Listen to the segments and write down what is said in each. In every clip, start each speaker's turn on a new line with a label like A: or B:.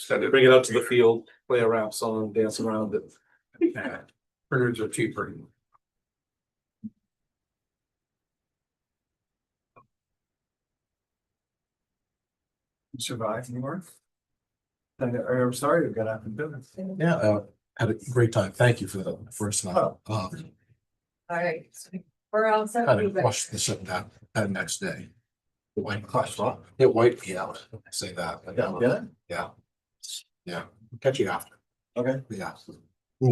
A: Bring it out to the field, play a rap song, dance around it.
B: Yeah, printers are cheaper.
C: You survived New York? I'm sorry you got out of business.
B: Yeah, had a great time. Thank you for the first night.
C: Oh.
D: Alright, we're all set.
B: Kind of crushed the ship down that next day. It wiped crushed up. It wiped me out. I say that.
C: Yeah.
B: Yeah. Catch you after.
C: Okay.
B: Yeah.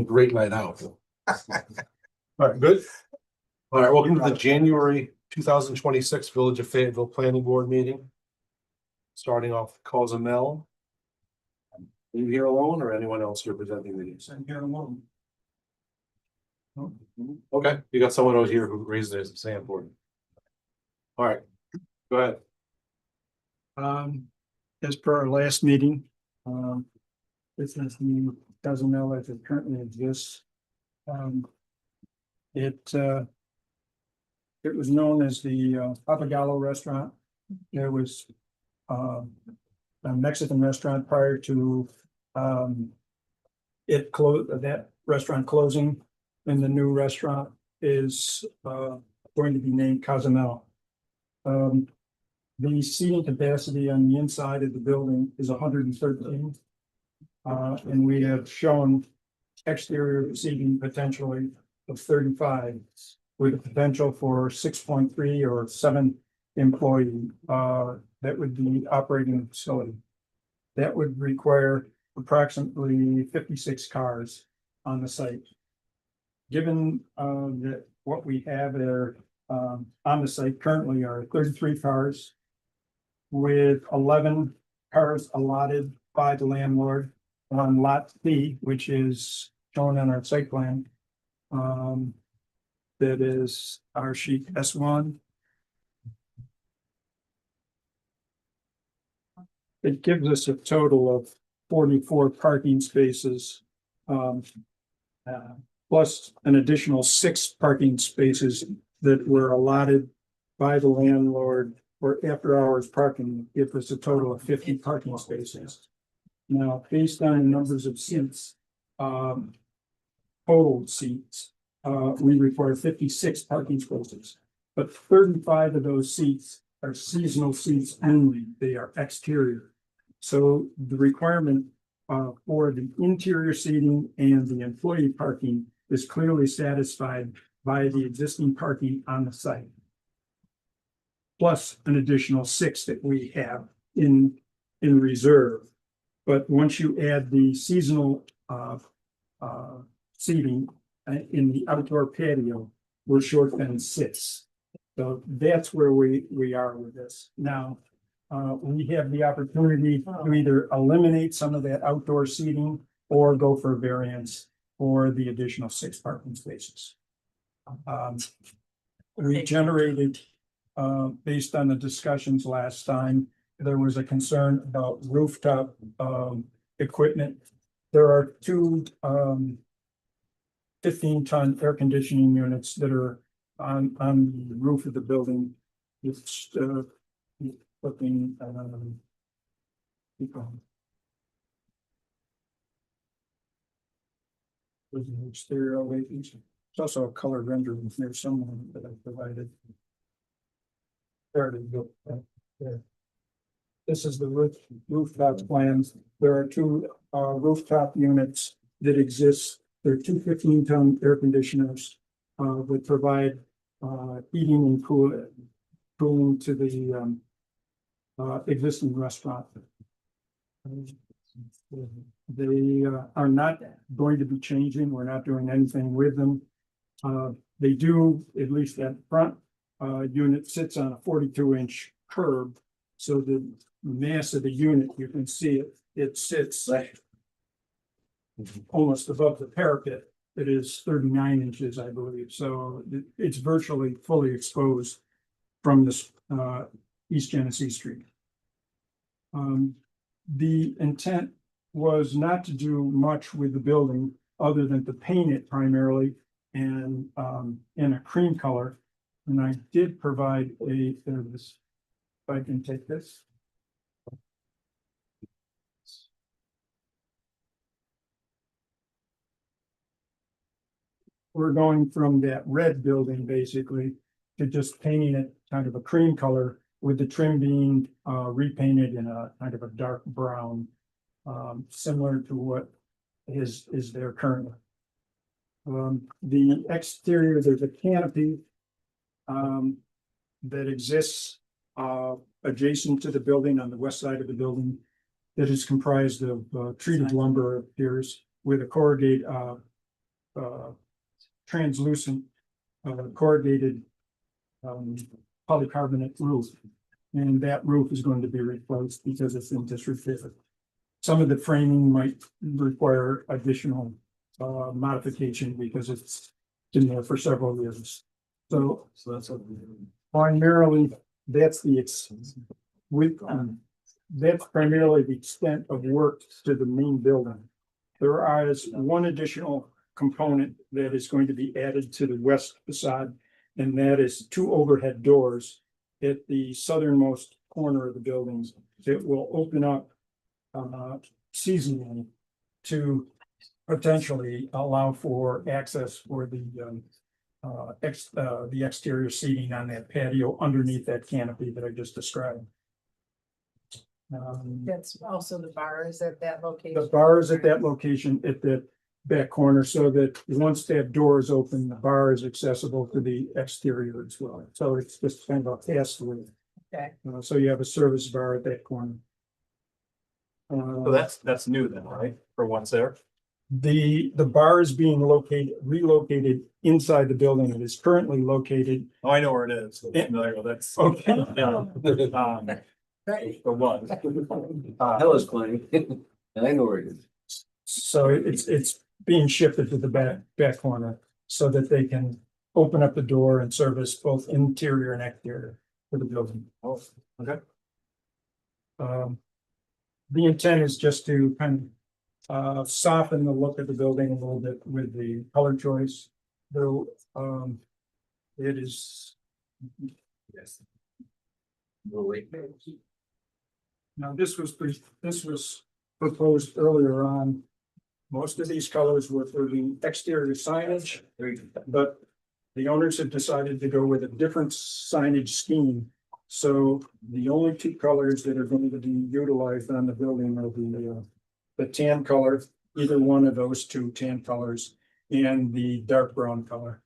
B: Great night out.
A: All right, good. All right, welcome to the January 2026 Village of Fayetteville Planning Board meeting. Starting off, Cozumel. Are you here alone or anyone else representing these?
C: I'm here alone.
A: Okay, you got someone over here who raised their hand for you. All right, go ahead.
E: As per our last meeting, this is the Cozumel as it currently exists. It was known as the Papagallo Restaurant. There was a Mexican restaurant prior to that restaurant closing, and the new restaurant is going to be named Cozumel. The seating capacity on the inside of the building is 113. And we have shown exterior seating potentially of 35 with a potential for 6.3 or 7 employee that would be operating the facility. That would require approximately 56 cars on the site. Given that what we have there on the site currently are 33 cars, with 11 cars allotted by the landlord on lot B, which is shown on our site plan. That is our sheet S1. It gives us a total of 44 parking spaces, plus an additional 6 parking spaces that were allotted by the landlord for after hours parking, gives us a total of 50 parking spaces. Now, based on numbers of seats, total seats, we require 56 parking spaces, but 35 of those seats are seasonal seats only. They are exterior. So the requirement for the interior seating and the employee parking is clearly satisfied by the existing parking on the site, plus an additional 6 that we have in reserve. But once you add the seasonal seating in the outdoor patio, we're short then 6. So that's where we are with this. Now, we have the opportunity to either eliminate some of that outdoor seating or go for variance for the additional 6 parking spaces. We generated, based on the discussions last time, there was a concern about rooftop equipment. There are 2 15-ton air conditioning units that are on the roof of the building. It's looking keep going. There's an exterior elevations. There's also a color rendering there somewhere that I provided. There it is. There. This is the rooftop plans. There are 2 rooftop units that exist. There are 2 15-ton air conditioners that provide heating and cooling to the existing restaurant. They are not going to be changing. We're not doing anything with them. They do, at least that front unit sits on a 42-inch curb. So the mass of the unit, you can see it sits almost above the parapet. It is 39 inches, I believe. So it's virtually fully exposed from this East Genesee Street. The intent was not to do much with the building other than to paint it primarily and in a cream color. And I did provide this, if I can take this. we're going from that red building basically to just painting it kind of a cream color with the trim being repainted in a kind of a dark brown, similar to what is there currently. The exterior, there's a canopy that exists adjacent to the building on the west side of the building that is comprised of treated lumber, appears with a corrugated translucent corrugated polycarbonate roof. And that roof is going to be replaced because it's in disrepair. Some of the framing might require additional modification because it's been there for several years. So
C: that's what.
E: primarily, that's that's primarily the extent of work to the main building. There is one additional component that is going to be added to the west facade, and that is two overhead doors at the southernmost corner of the buildings that will open up seasonally to potentially allow for access for the exterior seating on that patio underneath that canopy that I just described.
D: That's also the bars at that location.
E: The bar is at that location at the back corner, so that once that door is open, the bar is accessible to the exterior as well. So it's just kind of a pass-through.
D: Okay.
E: So you have a service bar at that corner.
F: So that's new then, right? For once there?
E: The bar is being relocated inside the building. It is currently located.
F: Oh, I know where it is. I'm familiar with it.
E: Okay.
F: Yeah.
D: Right.
F: For one.
B: Hell is playing. I know where it is.
E: So it's being shifted to the back corner so that they can open up the door and service both interior and exterior for the building.
F: Oh, okay.
E: The intent is just to kind of soften the look of the building a little bit with the color choice. Though it is.
B: Yes.
E: Now, this was proposed earlier on. Most of these colors were for the exterior signage, but the owners have decided to go with a different signage scheme. So the only two colors that are going to be utilized on the building are the tan color, either one of those two tan colors, and the dark brown color.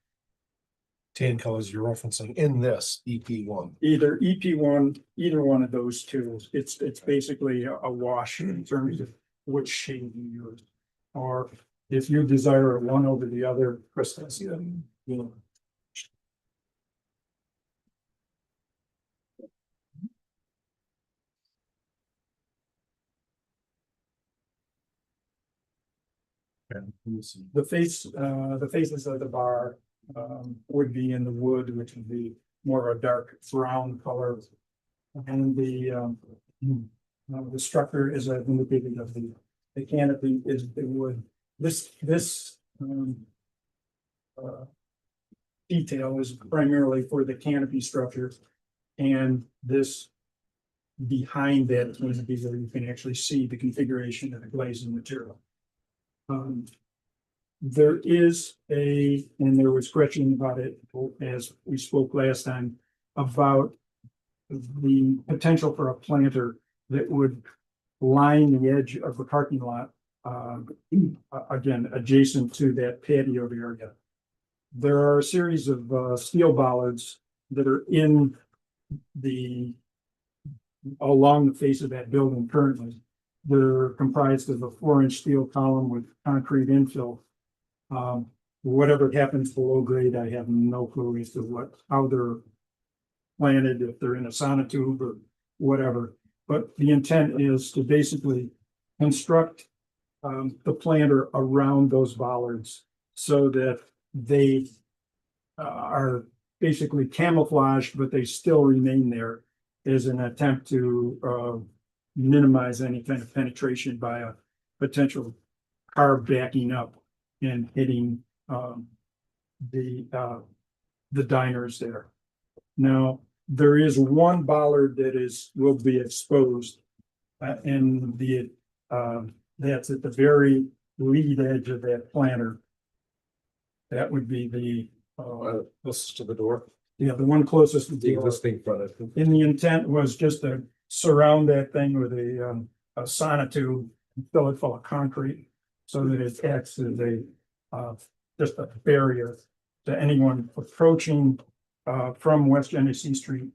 A: Tan colors you're referencing in this EP one.
E: Either EP1, either one of those two. It's basically a wash in terms of which shade you use. Or if you desire one over the other, Krista, see them, you know. The faces of the bar would be in the wood, which would be more of a dark brown color. And the structure, as I've indicated, of the canopy is the wood. This detail is primarily for the canopy structure, and this behind that is going to be where you can actually see the configuration of the glazing material. There is and there was question about it as we spoke last time about the potential for a planter that would line the edge of the parking lot, again, adjacent to that patio area. There are a series of steel bollards that are along the face of that building currently. They're comprised of a 4-inch steel column with concrete infill. Whatever happens below grade, I have no clue as to how they're planted, if they're in a sonotube or whatever. But the intent is to basically construct the planter around those bollards so that they are basically camouflaged, but they still remain there as an attempt to minimize any kind of penetration by a potential car backing up and hitting the diners there. Now, there is one bollard that will be exposed, and that's at the very lead edge of that planter. That would be the,
A: Closest to the door.
E: yeah, the one closest to
A: The
E: the door.
A: existing front.
E: And the intent was just to surround that thing with a sonotube, fill it full of concrete. So that it acts as just a barrier to anyone approaching, from West Genesee Street.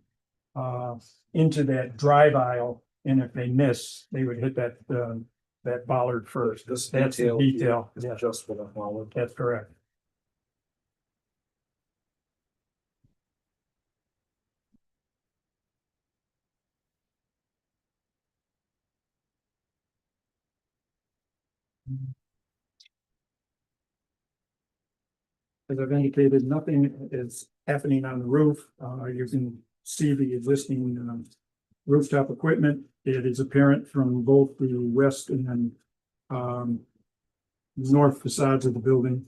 E: Into that drive aisle, and if they miss, they would hit that bollard first.
A: This
E: That's the detail,
A: is
E: yeah,
A: just for the Holland.
E: that's correct. As I've indicated, nothing is happening on the roof. You can see the existing rooftop equipment. It is apparent from both the west and north facades of the building.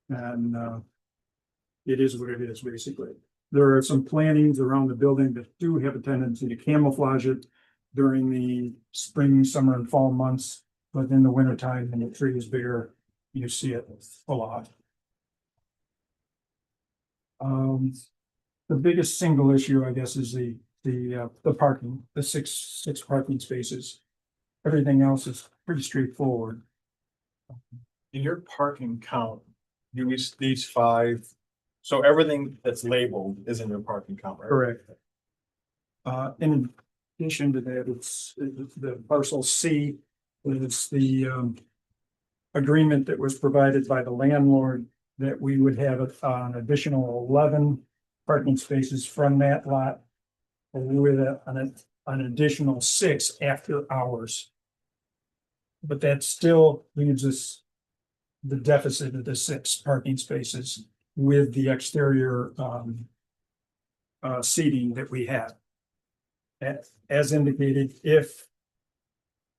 E: And it is what it is, basically. There are some plantings around the building that do have a tendency to camouflage it during the spring, summer, and fall months. But in the wintertime, when the tree is bigger, you see it a lot. The biggest single issue, I guess, is the parking, the six parking spaces. Everything else is pretty straightforward.
F: In your parking count, you use these five. So everything that's labeled is in your parking count, right?
E: Correct. In addition to that, it's the parcel C, it's the agreement that was provided by the landlord that we would have an additional 11 parking spaces from that lot with an additional 6 after hours. But that still leaves us the deficit of the 6 parking spaces with the exterior seating that we have. As indicated, if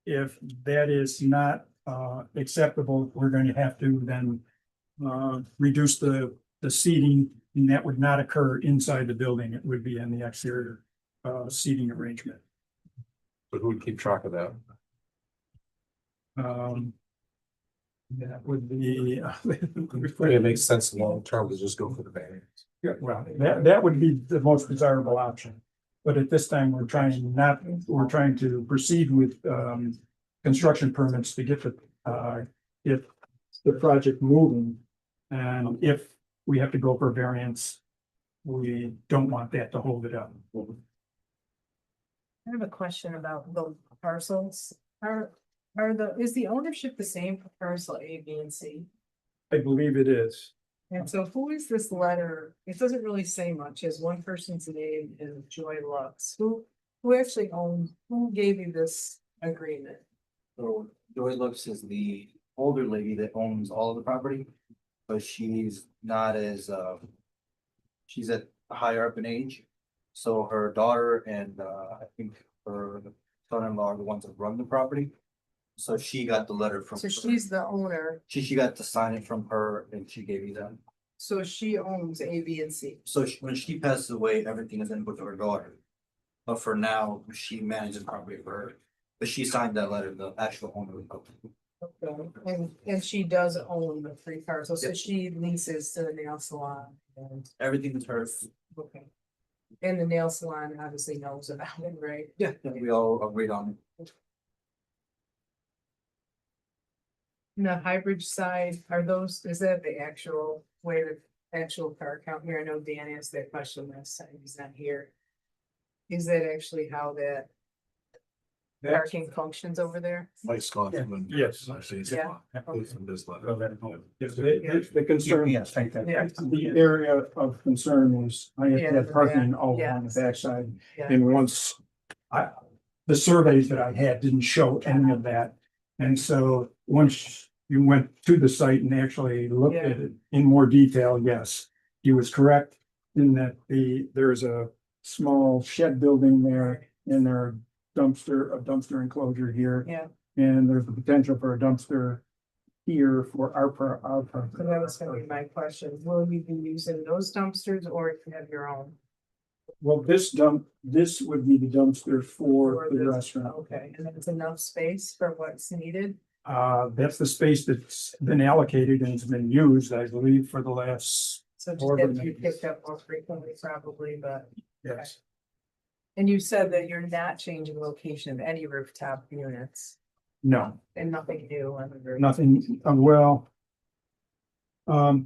E: that is not acceptable, we're going to have to then reduce the seating, and that would not occur inside the building. It would be in the exterior seating arrangement.
A: But who would keep track of that?
E: That would be.
A: It makes sense long term to just go for the variance.
E: Yeah, well, that would be the most desirable option. But at this time, we're trying to proceed with construction permits to get the project moving. And if we have to go for variance, we don't want that to hold it up.
D: I have a question about the parcels. Is the ownership the same for parcel A, B, and C?
E: I believe it is.
D: And so who is this letter? It doesn't really say much. As one person's name is Joy Lux. Who actually owns, who gave you this agreement?
G: So Joy Lux is the older lady that owns all of the property, but she's not as, she's at higher up in age. So her daughter and, I think her son-in-law are the ones that run the property. So she got the letter from.
D: So she's the owner,
G: She got to sign it from her and she gave you that.
D: so she owns A, B, and C.
G: So when she passes away, everything is input to her daughter. But for now, she manages the property for her. But she signed that letter, the actual owner of the property.
D: Okay, and she does own the 3 parcels, so
G: Yep.
D: she leases to the nail salon and,
G: Everything is hers.
D: okay. And the nail salon obviously knows about it, right?
G: Yeah, we all agreed on it.
D: And the hybrid side, is that the actual, where the actual car count here? I know Dan asked that question last time, he's not here. Is that actually how that parking functions over there?
A: Mike Scott.
E: Yes.
A: I see.
D: Yeah.
A: From this letter.
E: The concern,
C: Yes, thank that.
D: Yeah.
E: the area of concern was I had
D: Yeah,
E: that parking
D: yeah,
E: all
D: yeah.
E: along the backside.
D: Yeah.
E: And once the surveys that I had didn't show any of that. And so once you went to the site and actually looked at it in more detail, yes, he was correct in that there's a small shed building there and there are a dumpster enclosure here.
D: Yeah,
E: And there's the potential for a dumpster here for our
D: so that was gonna be my question, will you be using those dumpsters or if you have your own?
E: Well, this would be the dumpster for the
D: this?
E: restaurant.
D: Okay, and then it's enough space for what's needed?
E: That's the space that's been allocated and has been used, I believe, for the last,
D: So just
E: However
D: get you
E: many.
D: picked up more frequently probably, but,
E: yes.
D: and you said that you're not changing location of any rooftop units
E: No,
D: and nothing new on the roof.
E: nothing, well.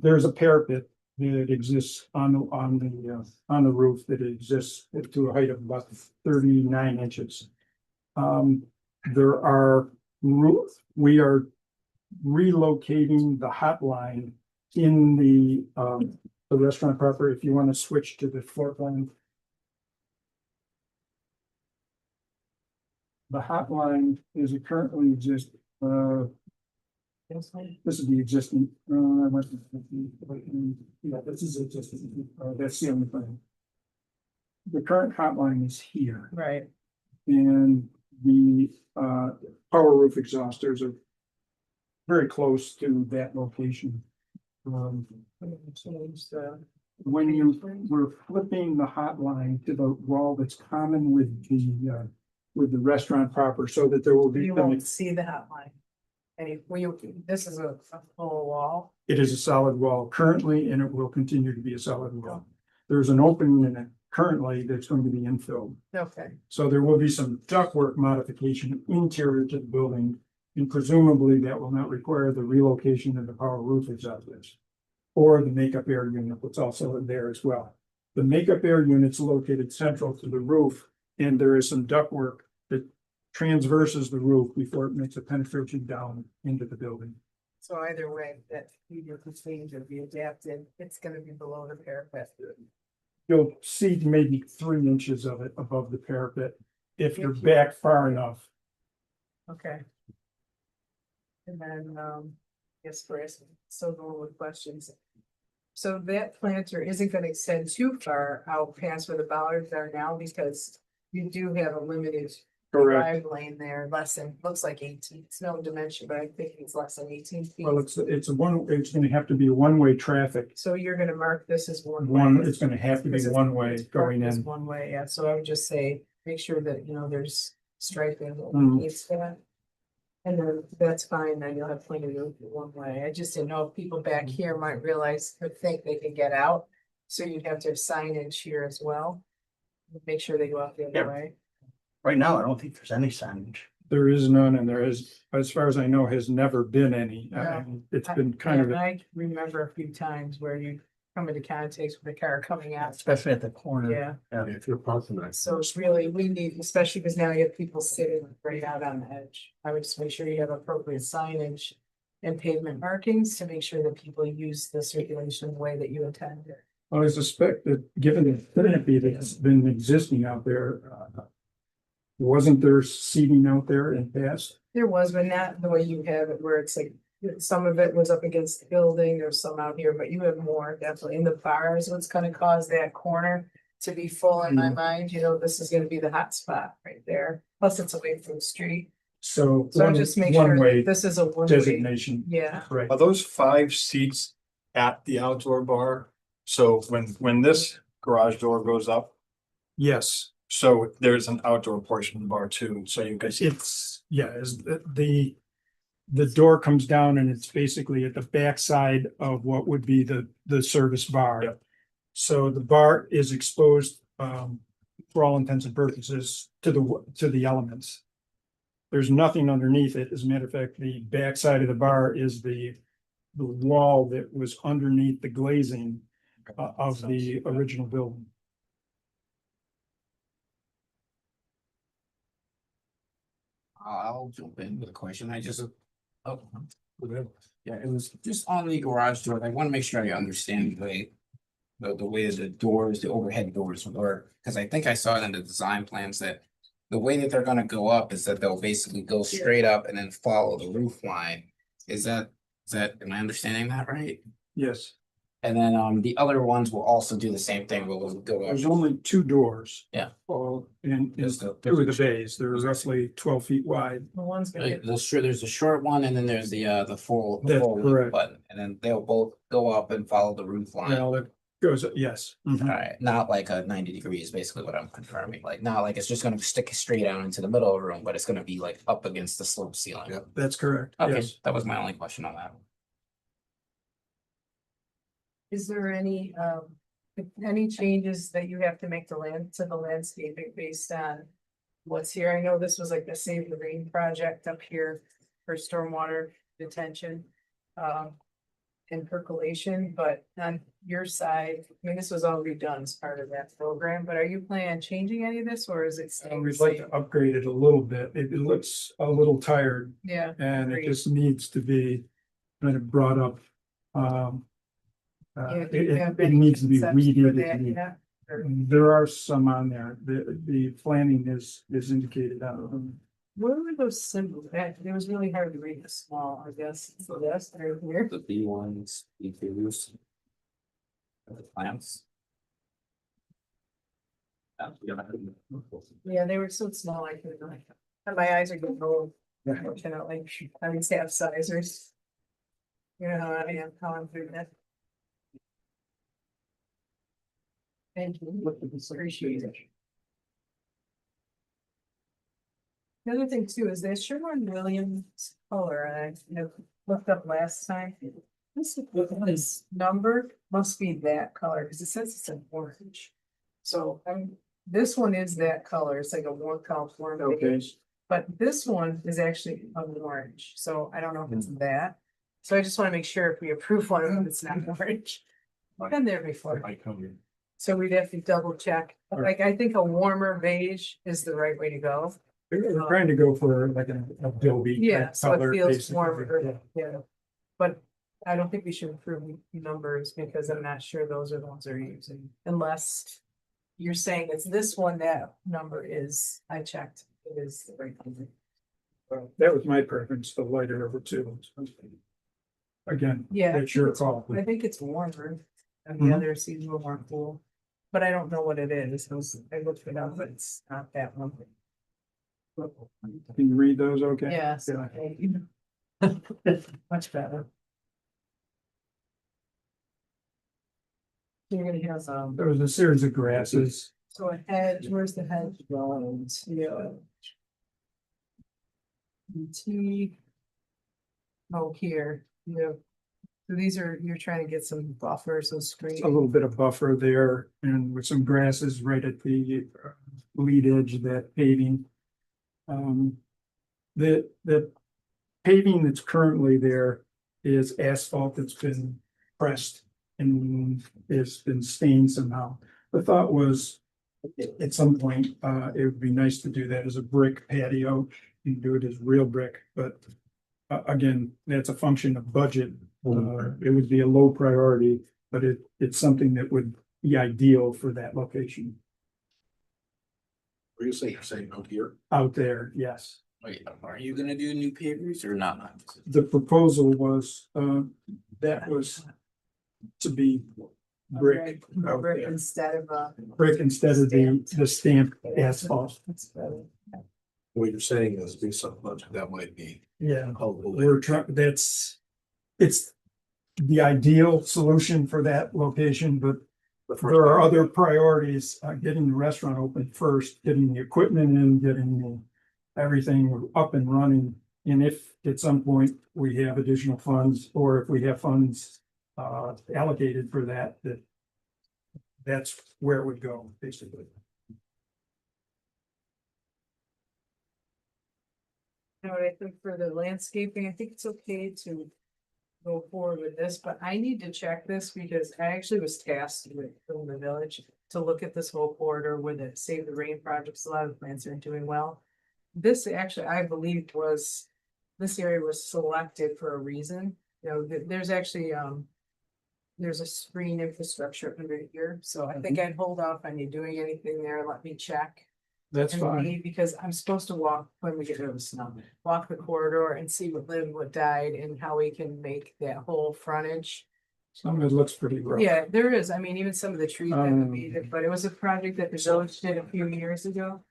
E: There's a parapet that exists on the roof that exists to a height of about 39 inches. There are we are relocating the hot line in the restaurant proper. If you want to switch to the floor plan. The hot line is currently exist,
D: Yes, ma'am.
E: this is the existing, yeah, this is existing, that's the only thing. The current hotline is here,
D: Right,
E: and the, power roof exhausters are very close to that location.
D: change the,
E: When we're flipping the hotline to the wall that's common with the restaurant proper, so that there will be.
D: you won't see the hotline. And if we, this is a full wall.
E: It is a solid wall currently, and it will continue to be a solid wall. There's an opening in it currently that's going to be infilled.
D: Okay,
E: So there will be some ductwork modification interior to the building. And presumably that will not require the relocation of the power roof exhausters. Or the makeup air unit, that's also in there as well. The makeup air unit's located central to the roof, and there is some ductwork that transverses the roof before it makes a penetration down into the building.
D: so either way, that either could change or be adapted, it's gonna be below the parapet.
E: You'll see maybe 3 inches of it above the parapet if you're back far enough.
D: Okay. And then, yes, Chris, so going with questions. So that planter isn't gonna extend too far out past where the bollards are now, because you do have a limited drive lane there, less than, looks like 18, it's no dimension, but I think it's less than 18 feet.
E: Well, it's gonna have to be one-way traffic.
D: So you're gonna mark this as one.
E: It's gonna have to be one-way going in.
D: One way, yeah, so I would just say, make sure that, there's striping that
E: Mm.
D: needs that. And then that's fine, then you'll have plenty of room for one way, I just didn't know if people back here might realize or think they could get out. So you'd have to have signage here as well. Make sure they go out the
C: Yeah.
D: other way.
C: Right now, I don't think there's any signage.
E: There is none, and there is, as far as I know, has never been any. It's been kind of,
D: And I remember a few times where you come into contact with a car coming out,
C: Especially at the corner.
D: yeah.
B: If you're parking that.
D: So it's really, we need, especially because now you have people sitting right out on the edge. I would just make sure you have appropriate signage and pavement markings to make sure that people use the circulation the way that you intended.
E: I suspect that given the therapy that's been existing out there, wasn't there seating out there in past?
D: There was, but not the way you have it where it's like, some of it was up against the building, there's some out here, but you have more definitely in the bars. What's gonna cause that corner to be full in my mind, this is gonna be the hot spot right there. Plus it's away from the street.
E: So.
D: So just make sure
E: One-way
D: that this is a one way.
E: designation.
D: Yeah,
E: Right.
F: Are those 5 seats at the outdoor bar? So when this garage door goes up,
E: Yes,
F: so there's an outdoor portion of the bar too, so you guys.
E: the door comes down and it's basically at the backside of what would be the service bar.
F: Yep.
E: So the bar is exposed, for all intents and purposes, to the elements. There's nothing underneath it. As a matter of fact, the backside of the bar is the wall that was underneath the glazing of the original building.
H: I'll jump in with a question. Oh, yeah, it was just on the garage door. I want to make sure I understand the way the doors, the overhead doors work, because I think I saw it in the design plans that the way that they're gonna go up is that they'll basically go straight up and then follow the roof line. Am I understanding that right?
E: Yes,
H: And then the other ones will also do the same thing. Will go up.
E: there's only 2 doors.
H: Yeah.
E: Oh, and
H: There's the-
E: two of the bays, they're roughly 12 feet wide.
D: the one's gonna get,
H: There's a short one and then there's the full
E: That's
H: full
E: correct.
H: button, and then they'll both go up and follow the roof line.
E: Well, Goes, yes. Mhm.
H: Alright, not like a 90 degree is basically what I'm confirming, like, not like it's just gonna stick straight out into the middle of the room, but it's gonna be like up against the slope ceiling.
B: Yep.
E: That's correct,
H: Okay,
E: yes.
H: that was my only question on that.
D: Is there any changes that you have to make to the landscaping based on what's here? I know this was like the Save the Rain project up here for stormwater detention. And percolation, but on your side, I mean, this was already done as part of that program, but are you planning on changing any of this, or is it staying the
E: We'd like
D: same?
E: to upgrade it a little bit. It looks a little tired
D: Yeah.
E: and it
D: Agreed.
E: just needs to be kind of brought up.
D: Yeah, do you have
E: It
D: any
E: needs to be
D: concepts for
E: weeded.
D: that yet? Or
E: There are some on there. The planning is indicated on them.
D: What were those symbols? It was really hard to read the small, I guess, so that's right here.
H: The B1s, B2s. The plants.
D: Yeah, they were so small, I couldn't like, and my eyes are getting old, unfortunately, I mean, have sizers. You know how I am, how I'm doing that. Thank you, appreciate it. The other thing too is that Sherwin-Williams color, I looked up last time. This number must be that color, because it says it's an orange. So, this one is that color, it's like a warm color, warm
E: Okay.
D: beige. But this one is actually an orange, so I don't know if it's that. So I just wanna make sure if we approve one of them, it's not orange. I've been there before. So we'd have to double check, like, I think a warmer beige is the right way to go.
E: We're trying to go for like an Adobe.
D: Yeah, so it
E: color,
D: feels
E: basically.
D: warmer, yeah. But I don't think we should approve numbers because I'm not sure those are the ones they're using, unless. You're saying it's this one, that number is, I checked, it is the right number.
E: That was my preference, the lighter of the two. Again,
D: Yeah.
E: that's your call.
D: I think it's warmer, and
E: Mhm.
D: the other seems a little more cool, but I don't know what it is, I looked it up, but it's not that one.
E: Can you read those okay?
D: Yes.
E: Yeah.
D: Much better. You're gonna have
E: There was a series of grasses.
D: so a hedge, where's the hedge going? Yeah. T. Oh, here, yeah. So these are, you're trying to get some buffer, some screen.
E: A little bit of buffer there and with some grasses right at the lead edge of that paving. The paving that's currently there is asphalt that's been pressed and it's been stained somehow. The thought was at some point, it would be nice to do that as a brick patio and do it as real brick, but again, that's a function of budget. It would be a low priority, but it's something that would be ideal for that location
B: What do you say? You're saying out here?
E: out there, yes.
H: Wait, are you gonna do new pavers or not?
E: The proposal was, that was to be brick out
D: Brick
E: there.
D: instead of
E: Brick instead of the stamped asphalt.
D: That's better.
B: What you're saying is based on budget, that might be.
E: Yeah,
B: helpful.
E: we're trying, it's the ideal solution for that location, but there are other priorities, getting the restaurant open first, getting the equipment in, getting everything up and running. And if at some point we have additional funds, or if we have funds allocated for that, that's where it would go, basically.
D: You know what I think for the landscaping, I think it's okay to go forward with this, but I need to check this because I actually was tasked with from the village to look at this whole corridor where the Save the Rain projects, a lot of plants are doing well. This actually, I believe this area was selected for a reason, you know, there's actually, there's a screen infrastructure under here, so I think I'd hold off on you doing anything there, let me check.
E: That's
D: And
E: fine.
D: me, because I'm supposed to walk when we get rid of the snow, walk the corridor and see what lived, what died, and how we can make that whole frontage.
E: Some of it looks pretty rough.
D: Yeah, there is, I mean, even some of the trees that would be there, but it was a project that the village did a few years ago.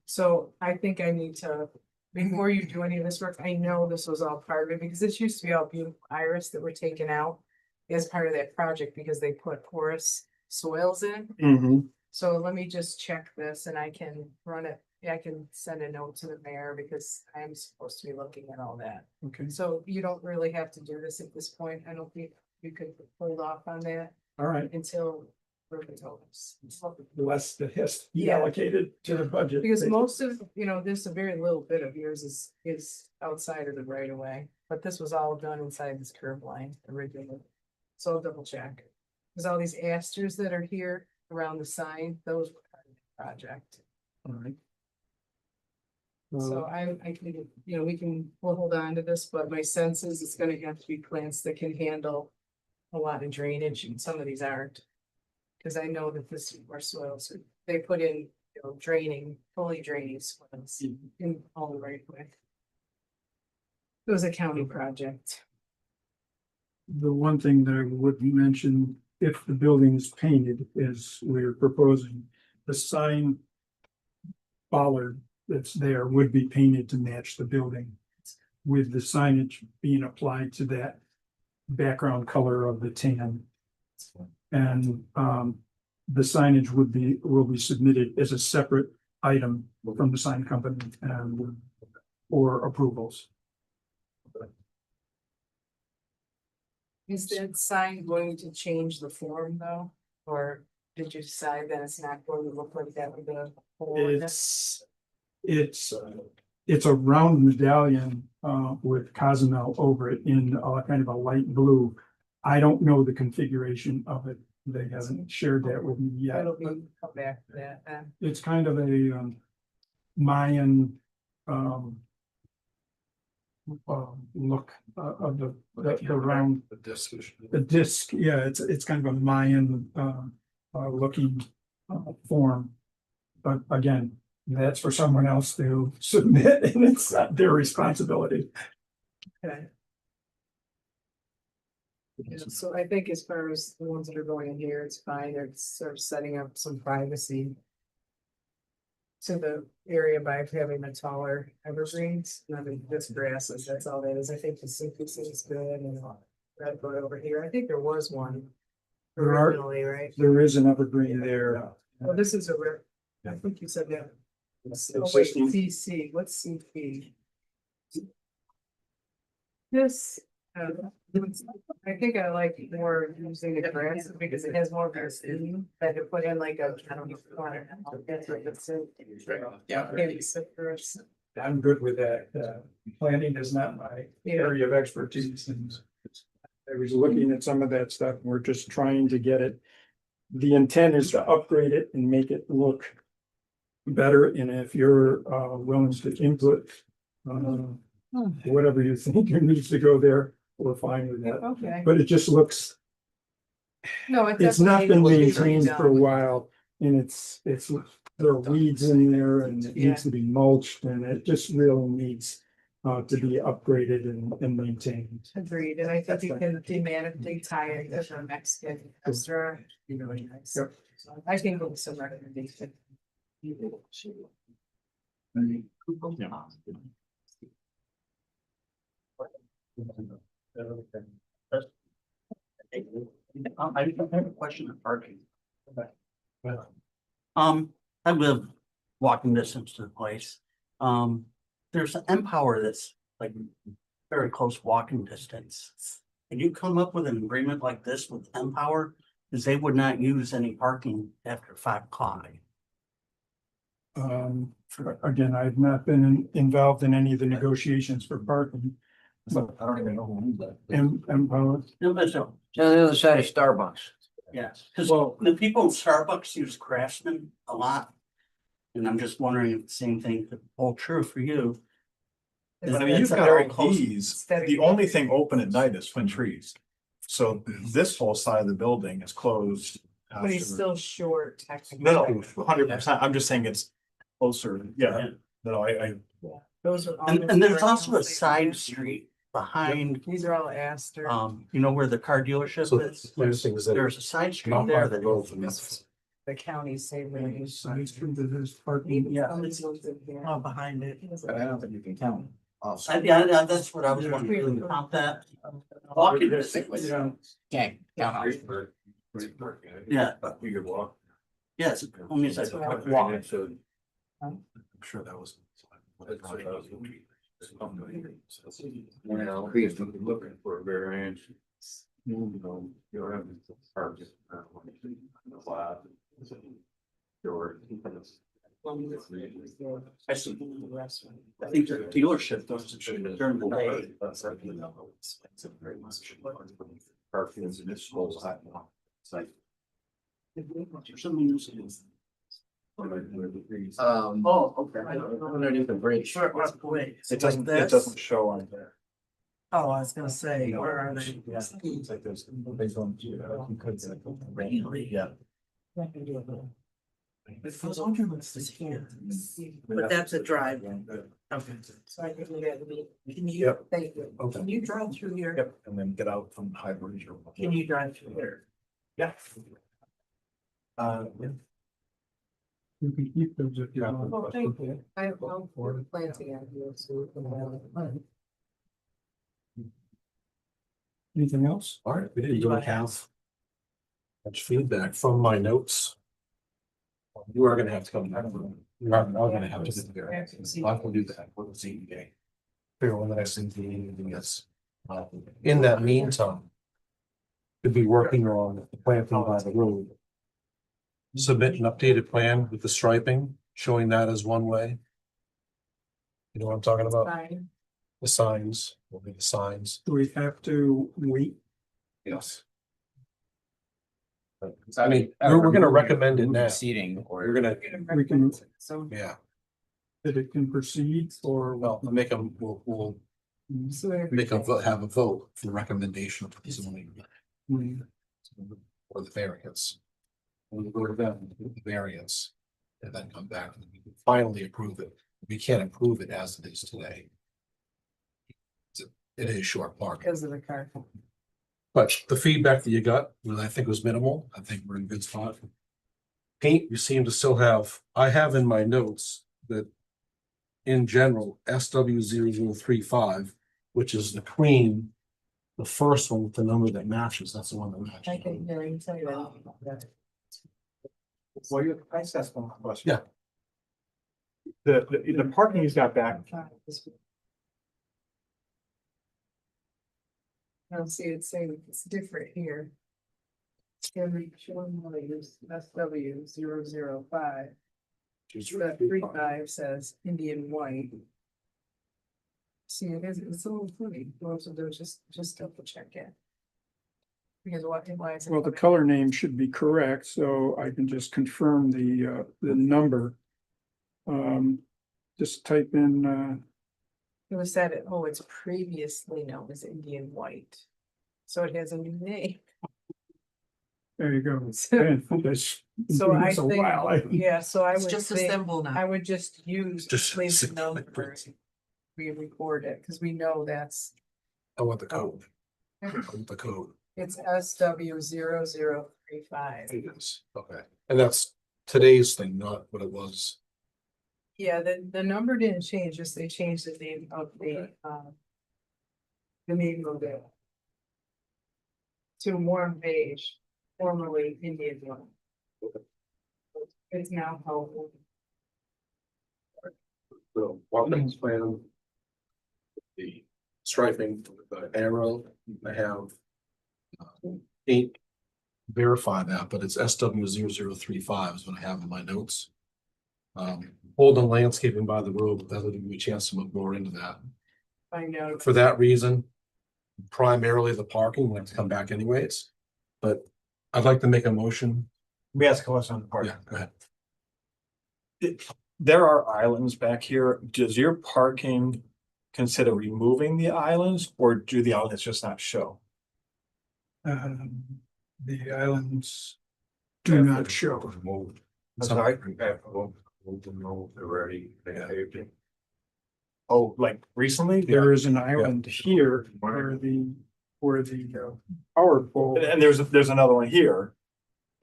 D: So I think I need to, before you do any of this work, I know this was all part of it, because this used to be all beautiful iris that were taken out. as part of that project because they put porous soils in.
E: Mhm.
D: So let me just check this and I can run it, I can send a note to the mayor because I'm supposed to be looking at all that.
E: Okay,
D: So you don't really have to do this at this point. I don't think you could hold off on that
E: all right.
D: until Ruben told us.
E: Less that has to be
D: Yeah.
E: allocated to the budget.
D: Because most of, there's a very little bit of yours is outside of the right of way, but this was all done inside this curb line originally. So I'll double check. Cause all these asters that are here around the sign, those were part of the project.
E: All right.
D: So I can, we'll hold on to this, but my sense is it's gonna have to be plants that can handle a lot of drainage and some of these aren't. Cause I know that this are soils, they put in, draining, fully draining soils in all the right way. It was a county project.
E: The one thing that I would mention, if the building is painted, is we're proposing the sign bollard that's there would be painted to match the building, with the signage being applied to that background color of the tan. And the signage will be submitted as a separate item from the sign company and for approvals.
D: Is that sign going to change the form though? Or did you decide that it's not going to look like that with the? whole ordinance?
E: It's a round medallion with Cozumel over it in kind of a light blue. I don't know the configuration of it. They haven't shared that with me yet.
D: It'll be, come back to that then.
E: It's kind of a Mayan look of the round,
B: The decision.
E: the disc. Yeah, it's kind of a Mayan looking form. But again, that's for someone else to submit, and it's not their responsibility.
D: Okay. Yeah, so I think as far as the ones that are going in here, it's fine. They're sort of setting up some privacy to the area by having the taller evergreens, nothing, just grasses, that's all that is. I think the secrecy is good and I'd go over here. I think there was one originally, right?
E: There is an evergreen there.
D: Well, this is I think you said that.
E: It's
D: Oh, wait,
E: existing.
D: CC, what's CP? This, I think I like more using the grass because it has more of a steam than to put in like a, I don't know. That's what it's.
H: Yeah.
D: Maybe citrus.
E: I'm good with that. Planning is not my area of expertise, and I was looking at some of that stuff, and we're just trying to get it. The intent is to upgrade it and make it look better, and if you're willing to input whatever you think needs to go there, we're fine with that.
D: Okay,
E: But it just looks,
D: no, it
E: it's not been
D: definitely needs to be
E: maintained for a
D: redone.
E: while, and it's, there are weeds in there, and it needs to be mulched, and it just really needs to be upgraded and maintained.
D: Agreed, and I think you can thematically tie it to the Mexican restaurant, be really nice.
E: Yep.
D: So I can give some recommendation.
I: I have a question on parking. I live walking distance to the place. There's an Empower that's like very close walking distance. Can you come up with an agreement like this with Empower? Because they would not use any parking after 5 o'clock.
E: Again, I've not been involved in any of the negotiations for parking. But
G: I don't even know who owns that.
E: Empower,
I: No, but so,
C: On the other side of Starbucks.
I: yes, because
E: Well-
I: the people in Starbucks use Craftsman a lot. And I'm just wondering if the same thing could hold true for you.
F: But I mean, you've
I: It's a
F: got
I: very
F: all
I: close-
F: these, the only thing open at night is Twin Trees. So this whole side of the building is closed.
D: But he's
F: after-
D: still short technically.
F: No, 100%. I'm just saying it's closer. Yeah, no, I,
D: Those are. all
I: And there's
D: the
I: also a
D: restaurants
I: side
D: there.
I: street behind,
D: These are all Aster.
I: you know where the car dealership
A: So
I: is?
A: my understanding is that
I: There's a side street
A: not
I: there
A: part of the
I: that.
A: road from this.
D: The county say they use.
E: side street that is parking.
I: Yeah.
D: Some of these ones in here.
I: Oh, behind it.
G: But I don't think you can count.
I: Yeah, that's what I was wondering, count that. Walking distance.
E: Yeah,
H: Okay, yeah,
I: Yeah,
B: You could walk.
I: yes, only as I
D: That's what I-
I: walk.
B: So.
D: Um,
B: I'm sure that was.
G: Well, he's looking for a variance. You know, you'll have to start just, Sure.
I: I see. I think the dealership does it during the day.
B: Parking's in this school. It's like.
I: For some reason.
G: Oh, okay.
H: underneath the bridge.
F: It doesn't show on there.
D: Oh, I was gonna say, where are they?
F: It's like there's, they don't, you could.
I: Really?
F: Yeah.
I: It goes on your list is here.
D: But that's a drive.
I: Okay.
D: So I think we gotta be, can you,
F: Yep.
D: thank you,
F: Okay.
D: can you drive through here?
F: Yep, and then get out from High Bridge or.
D: Can you drive through here?
F: Yeah.
E: you can keep those if you want.
D: Well, thank you. I'll put the plan together here, so we can.
E: Anything else?
A: All right, we didn't really have much feedback from my notes. You are gonna have to come back. You are gonna have to get there. I will do that with the ZBA. Figure when the next thing is. In that meantime. Could be working on the planting by the road. Submit an updated plan with the striping, showing that as one way. You know what I'm talking about?
D: Fine.
A: The signs, will be the signs.
E: Do we have to wait?
A: Yes. I mean, we're gonna recommend it now.
H: Seating
A: We're
H: or.
A: gonna,
E: We can,
D: So.
A: yeah,
E: that it can proceed or?
A: well, make them, we'll
D: So we're-
A: make a vote, have a vote for the recommendation of the zoning.
E: Hmm.
A: Or the variance. We'll go to them, with the variance, and then come back and we can finally approve it. We can't approve it as it is today. It is short parking,
D: Because of the car.
A: but the feedback that you got, I think was minimal. I think we're in a good spot. Paint, you seem to still have, I have in my notes that. In general, SW0035, which is the cream. The first one with the number that matches, that's the one that
D: I
A: matches.
D: can, yeah, I can tell you that.
F: Well, you, I just asked one question.
A: Yeah.
F: The parking he's got back,
D: I'll see, it's saying it's different here. Every showing values, SW005, that 35 says Indian white. See, it's a little funny, most of those just double check it. Because why is it?
E: Well, the color name should be correct, so I can just confirm the number. Just type in,
D: It was said, it's previously known as Indian white. So it has a new name.
E: there you go.
D: So
E: Man, that's been
D: so
E: doing
D: I
E: this a
D: think,
E: while.
D: yeah, so I
J: It's
D: would
J: just a
D: think,
J: symbol now.
D: I would just use,
A: Just
D: please
A: sit-
D: number. We record it, because we know that's,
A: I want the code. I want the code.
D: it's SW0035.
A: It is, okay, and that's today's thing, not what it was.
D: Yeah, the number didn't change, just they changed the name of the name of it. To warm beige, formerly Indian one. It's now called.
A: The Watkins plan. The striping, the arrow, I have. Eight. Verify that, but it's SW0035 is what I have in my notes. Holden landscaping by the road, that'll give me a chance to look more into that.
D: I know.
A: For that reason. Primarily the parking, we'll have to come back anyways, but I'd like to make a motion.
F: we asked a question on the park.
A: Yeah, go ahead.
F: There are islands back here. Does your parking consider removing the islands or do the islands just not show?
E: The islands do not show.
F: I'm sorry? Oh, like recently?
E: There is an island here where the power pole.
F: And there's another one here.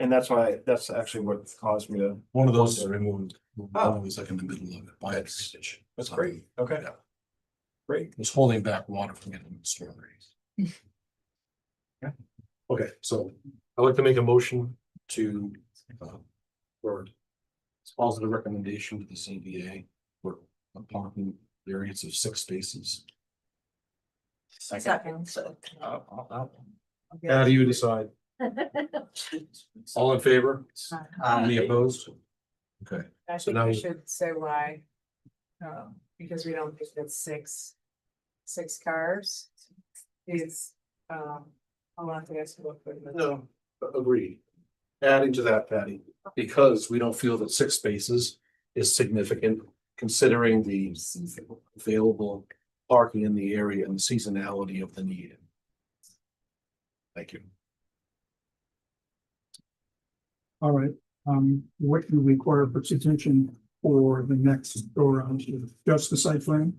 F: And that's actually what caused me to.
A: One of those is removed.
F: Oh.
A: One was like in the middle of it by a stitch.
F: That's great. Okay.
A: Yeah.
F: Great.
A: It was holding back water from getting into storage. Okay, so I'd like to make a motion to, for positive recommendation to the CBA for a parking variance of 6 spaces.
D: Second.
A: How do you decide? All in favor? Any opposed? Okay,
D: I
A: So
D: think
A: now
D: we
A: we-
D: should say why. Because we don't think it's six cars. Is, I'll have to ask what.
A: no, agreed. Adding to that, Patty, because we don't feel that 6 spaces is significant considering the available parking in the area and the seasonality of the need. Thank you.
E: All right, what do you require for extension for the next go around? Just the site plan?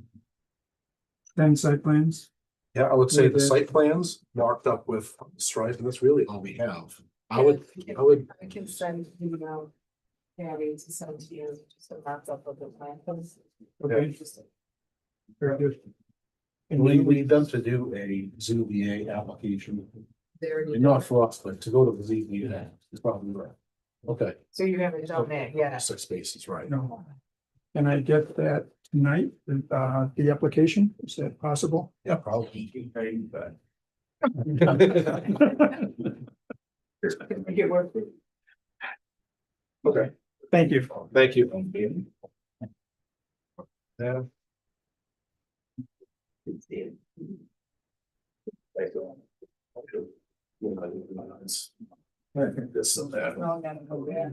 E: 10 site plans?
A: Yeah, I would say the
E: With the-
A: site plans marked up with stripe, and that's really all we have. I would,
D: I can send you out. Patty to send to you, just a markup up of the plan.
E: Okay, very good. And
A: we
E: then
A: need them to do a ZBA application,
D: There you
A: not
D: go.
A: for us, but to go to the ZBA, is probably right. Okay,
D: So you haven't done that yet.
A: 6 spaces, right?
E: No. Can I get that tonight, the application? Is that possible?
A: Yeah, probably.
D: Get work.
A: Okay,
E: Thank you.
A: thank you. Yeah. This and that.
D: No, gotta go back.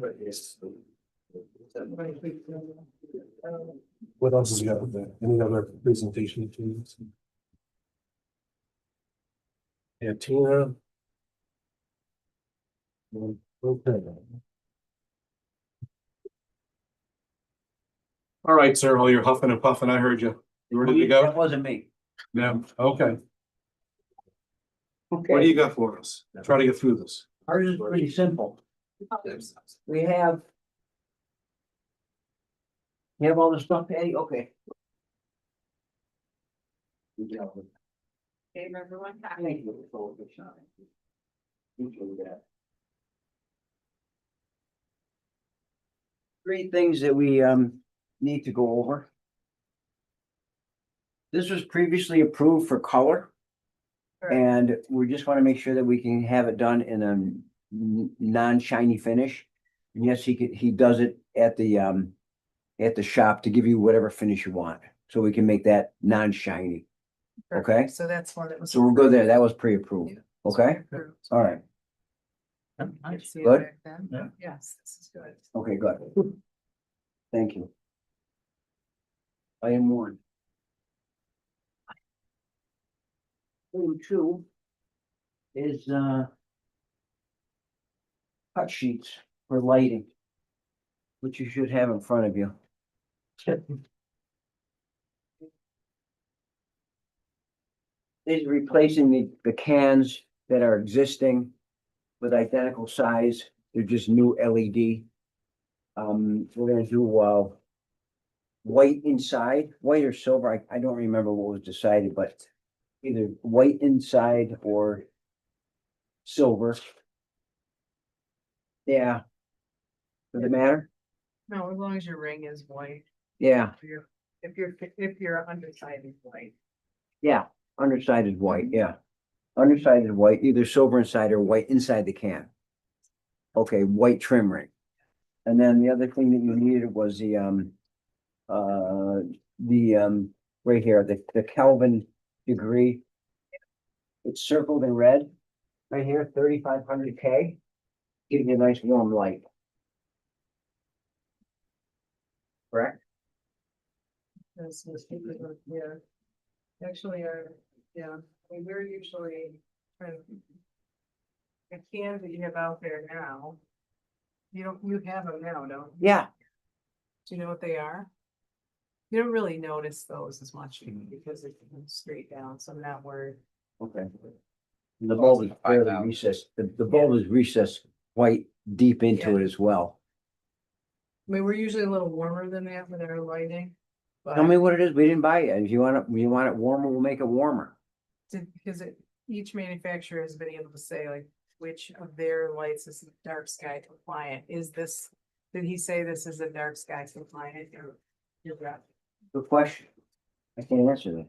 A: What else has got there? Any other presentation tools? Yeah, Tina. Okay. All right, sir, while you're huffing and puffing, I heard you. You ready to
I: That
A: go?
I: wasn't me.
A: No, okay. What do
I: Okay,
A: you got for us? Try to get through this.
I: ours is pretty simple. We have. You have all the stuff, Patty? Okay. Good job.
D: Okay, everyone.
I: Thank you for the shine. Appreciate that. Three things that we need to go over. This was previously approved for color.
D: Correct.
I: And we just want to make sure that we can have it done in a non-shiny finish. And yes, he does it at the shop to give you whatever finish you want, so we can make that non-shiny. Okay.
D: So that's one that was.
I: So we'll go there. That was pre-approved. Okay,
D: Approved.
I: all right.
D: I see it
I: Good.
D: back then.
E: Yeah.
D: Yes, this is good.
I: Okay, good. Thank you. Item one. Item two is cut sheets for lighting, which you should have in front of you. Is replacing the cans that are existing with identical size. They're just new LED. We're gonna do white inside, white or silver. I don't remember what was decided, but either white inside or silver. Yeah. Does it matter?
D: No, as long as your ring is white,
I: Yeah,
D: if you're undecided white.
I: yeah, underside is white, yeah. Underside is white, either silver inside or white inside the can. Okay, white trim ring. And then the other thing that you needed was right here, the Kelvin degree. It's circled in red, right here, 3500K. Give you a nice warm light. Correct?
D: Yeah. Actually, yeah, I mean, we're usually kind of. The cans that you have out there now. You have them now, don't you?
I: Yeah,
D: Do you know what they are? You don't really notice those as much because it comes straight down, so I'm not worried.
I: okay. The bulb is fairly recessed, the bulb is recessed quite deep into it as well.
D: I mean, we're usually a little warmer than that with our lighting. But
I: Tell me what it is, we didn't buy it, if you want it warmer, we'll make it warmer.
D: because it, each manufacturer has been able to say like, which of their lights is dark sky compliant, is this, did he say this is a dark sky compliant or? You're right.
J: Good question. I can't answer that.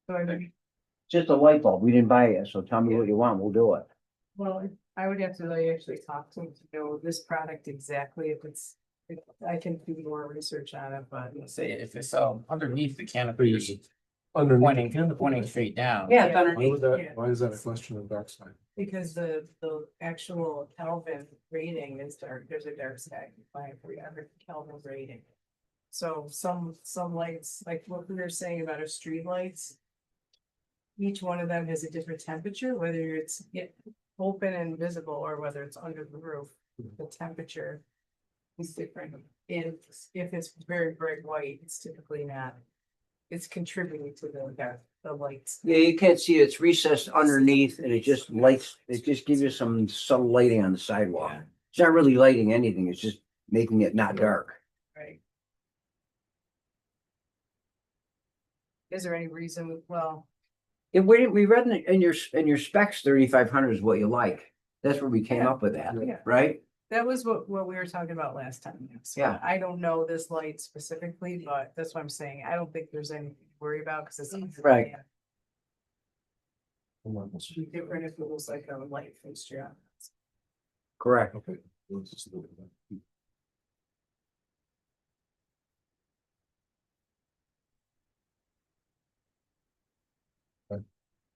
D: So I mean,
J: Just a light bulb. We didn't buy it, so tell me what you want, we'll do it.
D: well, I would have to really actually talk to him to know this product exactly if it's, if I can do more research on it, but.
H: Say if it's underneath the canopy,
A: Underneath.
H: pointing straight down.
I: Yeah, it's
D: Yeah.
A: Why
I: underneath.
A: would that,
D: Yeah.
A: why is that a question of dark side?
D: Because the actual Kelvin rating is dark, there's a dark sky compliant for every Kelvin rating. So some lights, like what we were saying about our street lights. Each one of them has a different temperature, whether it's open and visible or whether it's under the roof, the temperature. Is different, and if it's very bright white, it's typically not. It's contributing to the lights.
J: Yeah, you can't see it. It's recessed underneath and it just lights, it just gives you some subtle lighting on the sidewalk.
D: Yeah.
J: It's not really lighting anything, it's just making it not dark.
D: Right. Is there any reason, well,
J: If we read in your specs, 3,500 is what you like. That's where we came up with that,
D: Yeah.
J: right?
D: that was what we were talking about last time. Yes.
J: Yeah.
D: I don't know this light specifically, but that's what I'm saying. I don't think there's anything to worry about because it's.
J: Right.
D: It'd be different if it was like a light fixture.
J: Correct.
A: Okay. Let's just look at that.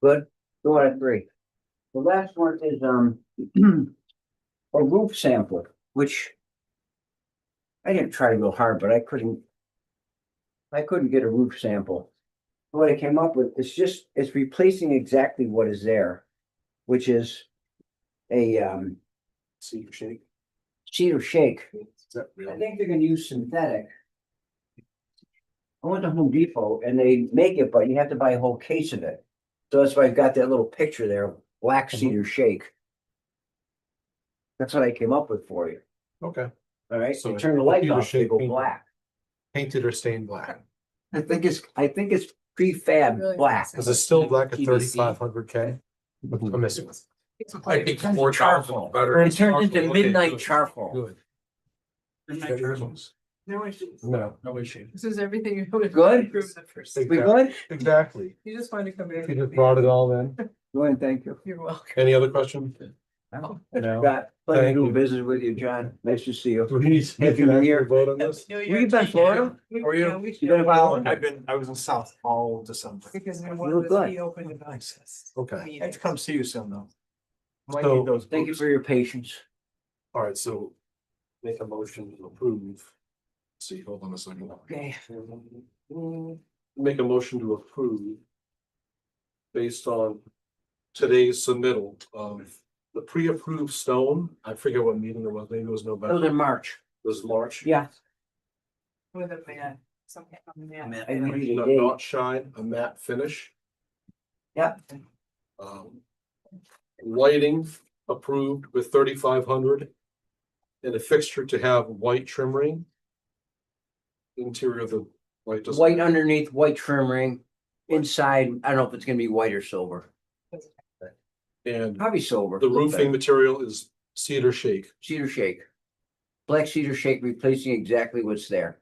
J: Good. Go on at 3. The last one is, a roof sample, which I didn't try real hard, but I couldn't get a roof sample. What I came up with, it's replacing exactly what is there, which is a,
A: See, shake.
J: cedar shake.
A: Is that
J: I
A: real?
J: think they're gonna use synthetic. I went to Home Depot and they make it, but you have to buy a whole case of it. So that's why I've got that little picture there, black cedar shake. That's what I came up with for you.
A: Okay.
J: All right,
A: So
J: so turn the lights
A: cedar
J: off, they
A: shake
J: go
A: painted.
J: black.
A: Painted or stained black.
J: I think it's prefab
D: Really
J: black.
A: Is it still black at
H: PVC?
A: 3,500K? I'm missing.
B: I think 4,000 better.
J: Or it turns into
A: Okay,
J: midnight
A: good.
J: charcoal.
A: Good.
I: Midnight charcoals.
D: No issues.
A: No,
B: No issue.
D: This is everything you would.
J: Good?
D: approve the first.
J: We good?
A: exactly.
D: You just wanted to come
A: You
D: in.
A: just brought it all in.
J: Go ahead, thank you.
D: You're welcome.
A: Any other questions?
J: No.
A: No.
J: Got pleasure
A: Thank
J: doing
A: you.
J: business with you, John. Nice to see you.
A: Do we need to
J: Happy New Year.
A: vote on this?
D: New
J: Where
D: Year.
J: you been, Florida?
D: We-
F: How are you?
D: yeah, we
J: You been
D: should-
J: about-
F: I was in South all December.
D: Because we
J: You
D: wanted
J: look
D: to
J: good.
D: be open about this.
A: Okay.
F: I have to come see you soon though. Might
A: So-
F: need those
J: Thank you
F: boots.
J: for your patience.
A: All right, so make a motion to approve.
B: See, hold on a second.
J: Okay.
A: Make a motion to approve. Based on today's submittal of the pre-approved stone. I forget what meeting it was, maybe it was
J: That was
A: November,
J: in March.
A: it was March.
J: Yeah.
D: With a man, some kind of man.
J: I need a
A: Not
J: date.
A: not shine, a matte finish.
J: Yeah.
A: Lighting approved with 3,500. And a fixture to have white trim ring. Interior of the light. doesn't-
J: White underneath, white trim ring. Inside, I don't know if it's gonna be white or silver.
A: And
J: Probably silver.
A: the
J: Look
A: roofing
J: better.
A: material is cedar shake.
J: Cedar shake. Black cedar shake replacing exactly what's there.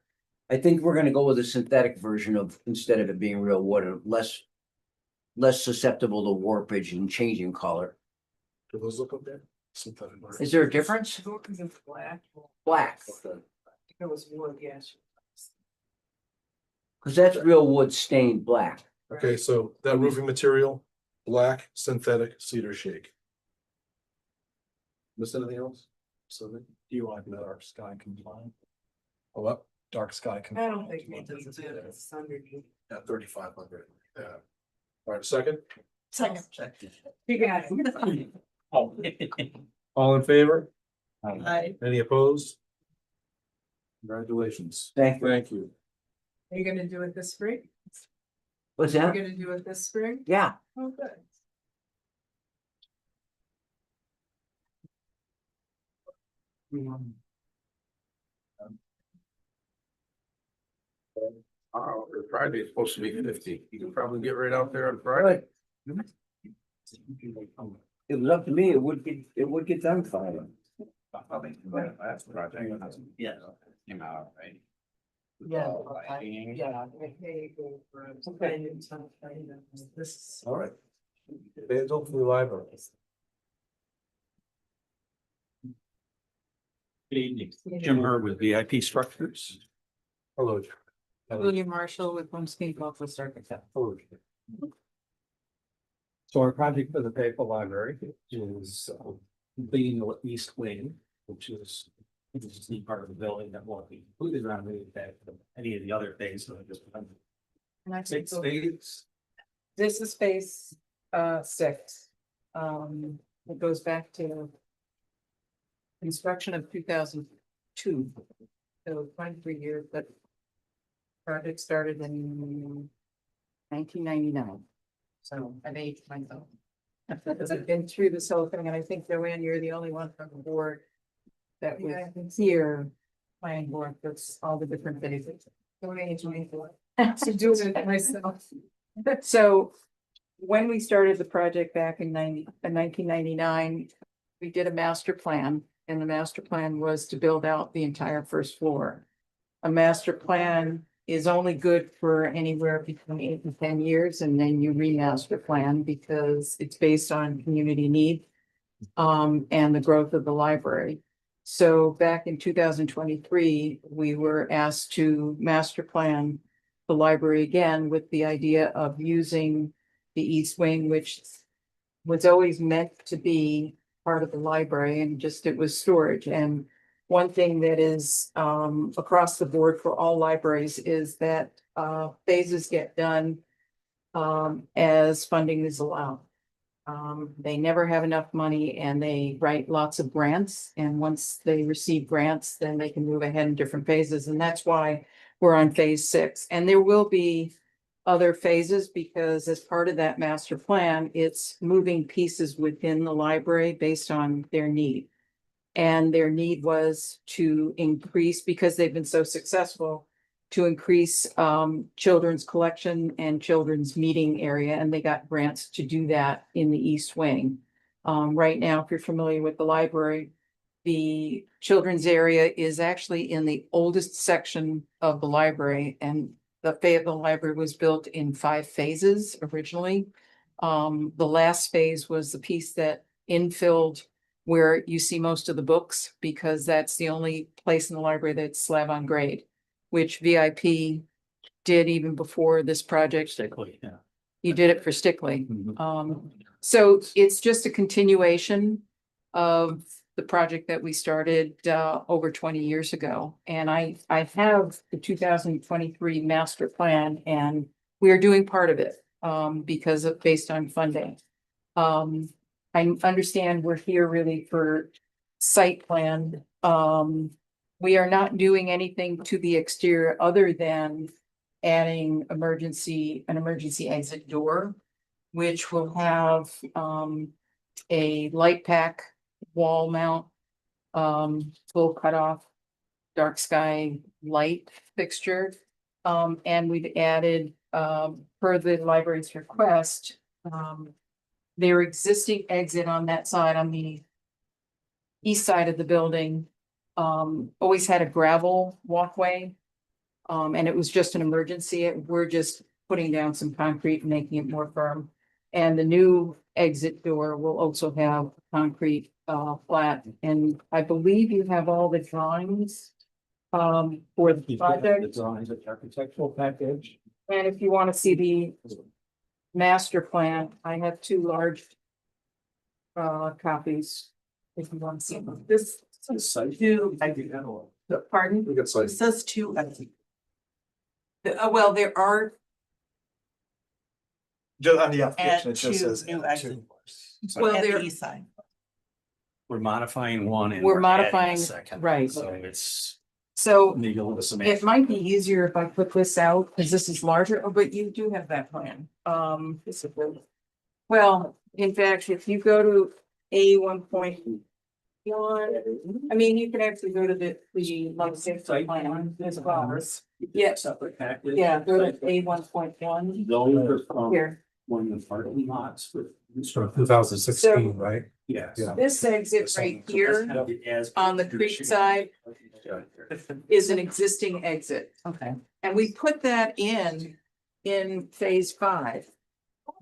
J: I think we're gonna go with a synthetic version of, instead of it being real wood, less susceptible to warpage and changing color.
A: Do those look okay? Synthetic.
J: Is there a difference?
D: Because it's black.
J: Black,
A: Okay.
D: If it was wood, yes.
J: because that's real wood stained black.
A: Okay, so that roofing material, black synthetic cedar shake. Miss anything else? So,
F: Do you want dark sky compliant?
A: oh, up
F: Dark sky
D: I
F: compliant.
D: don't think it does it, it's underneath.
A: at 3,500. Yeah. All right, second,
D: Second. You got it.
A: all in favor?
D: Aye.
A: Any opposed? Congratulations.
J: Thank you.
A: Thank you.
D: Are you gonna do it this spring?
J: What's
D: You're
J: that?
D: gonna do it this spring?
J: Yeah,
D: Oh, good.
B: Friday is supposed to be 50. You can probably get right out there on Friday.
J: good. It was up to me, it would get done fine.
H: That's the project.
I: Yeah.
H: Came out, right?
D: Yeah,
H: Lighting.
D: yeah. Okay. This.
A: All right. Fayetteville Free Library.
I: Good evening. Jim Hurd with VIP Structures.
A: Hello.
D: William Marshall with Homestead Northwest Architect.
A: Hello.
B: So our project for the Fayetteville Library is completing the east wing, which is the part of the building that won't be included around any of the other things. So just
D: And I
B: six
D: think
B: phase.
D: this is phase 6. It goes back to construction of 2002. So 23 years, but project started in 1999. So I've aged myself. I've been through this whole thing, and I think, Joanne, you're the only one from the board that was here, planning board, that's all the different phases. Joanne, 24. So doing it myself. So when we started the project back in 1999, we did a master plan, and the master plan was to build out the entire first floor. A master plan is only good for anywhere between 8 and 10 years, and then you remaster plan because it's based on community need and the growth of the library. So back in 2023, we were asked to master plan the library again with the idea of using the east wing, which was always meant to be part of the library, and just it was storage. And one thing that is across the board for all libraries is that phases get done as funding is allowed. They never have enough money, and they write lots of grants. And once they receive grants, then they can move ahead in different phases. And that's why we're on phase 6. And there will be other phases, because as part of that master plan, it's moving pieces within the library based on their need. And their need was to increase, because they've been so successful, to increase children's collection and children's meeting area, and they got grants to do that in the East Wing. Right now, if you're familiar with the library, the children's area is actually in the oldest section of the library, and the Fayetteville Library was built in 5 phases originally. The last phase was the piece that infilled where you see most of the books, because that's the only place in the library that's slab on grade, which VIP did even before this project.
I: Particularly, yeah.
D: You did it for Stickley.
I: Mhm.
D: So it's just a continuation of the project that we started over 20 years ago. And I have the 2023 master plan, and we are doing part of it because of based on funding. I understand we're here really for site plan. We are not doing anything to the exterior other than adding an emergency exit door, which will have a light pack wall mount, full cutoff, dark sky light fixture. And we've added, per the library's request, their existing exit on that side, on the east side of the building, always had a gravel walkway. And it was just an emergency. We're just putting down some concrete and making it more firm. And the new exit door will also have concrete flat. And I believe you have all the drawings for the project.
B: The drawings, the architectural package.
D: And if you want to see the master plan, I have 2 large copies. If you want to see them. This
B: Site.
D: pardon?
A: We got
D: It
A: site.
D: says 2 exit. Well, there are
F: Just on the
I: Add
F: application, it just
I: 2
F: says.
I: new
F: add
I: exit
F: two.
I: doors.
D: Well,
I: At the
D: there-
I: east side. We're modifying one and
D: We're
I: we're adding a
D: modifying-
I: second.
D: right.
I: So it's
D: so
I: legal with some.
D: it might be easier if I put this out, because this is larger. Oh, but you do have that plan. This is good. Well, in fact, if you go to A 1.1, I mean, you can actually go to the landscape plan as well. Yeah,
I: Separate package.
D: yeah, go to A 1.1
B: Those are from
D: here.
B: one of the parking lots with.
A: from 2016, right?
B: Yes.
A: Yeah.
D: This exit right here on the creek side is an existing exit.
H: Okay.
D: And we put that in phase 5.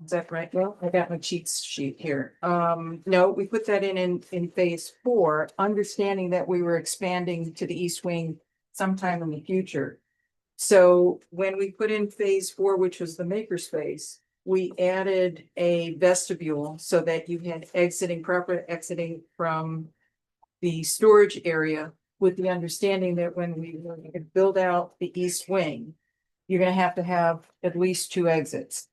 D: Is that right? Well, I got my cheat sheet here. No, we put that in phase 4, understanding that we were expanding to the east wing sometime in the future. So when we put in phase 4, which was the makerspace, we added a vestibule so that you had proper exiting from the storage area, with the understanding that when we build out the east wing, you're gonna have to have at least 2 exits.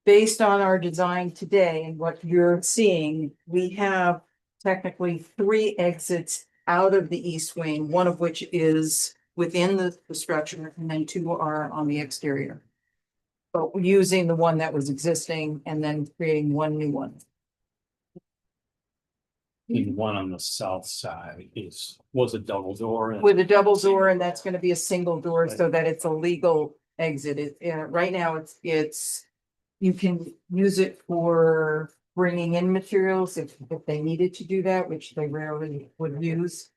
D: Based on our design today and what you're seeing, we have technically 3 exits out of the east wing, one of which is within the structure, and then 2 are on the exterior. But we're using the one that was existing and then creating 1 new one.
B: And one on the south side was a double door. and-
D: With a double door, and that's gonna be a single door so that it's a legal exit. Right now, it's. You can use it for bringing in materials if they needed to do that, which they rarely would use.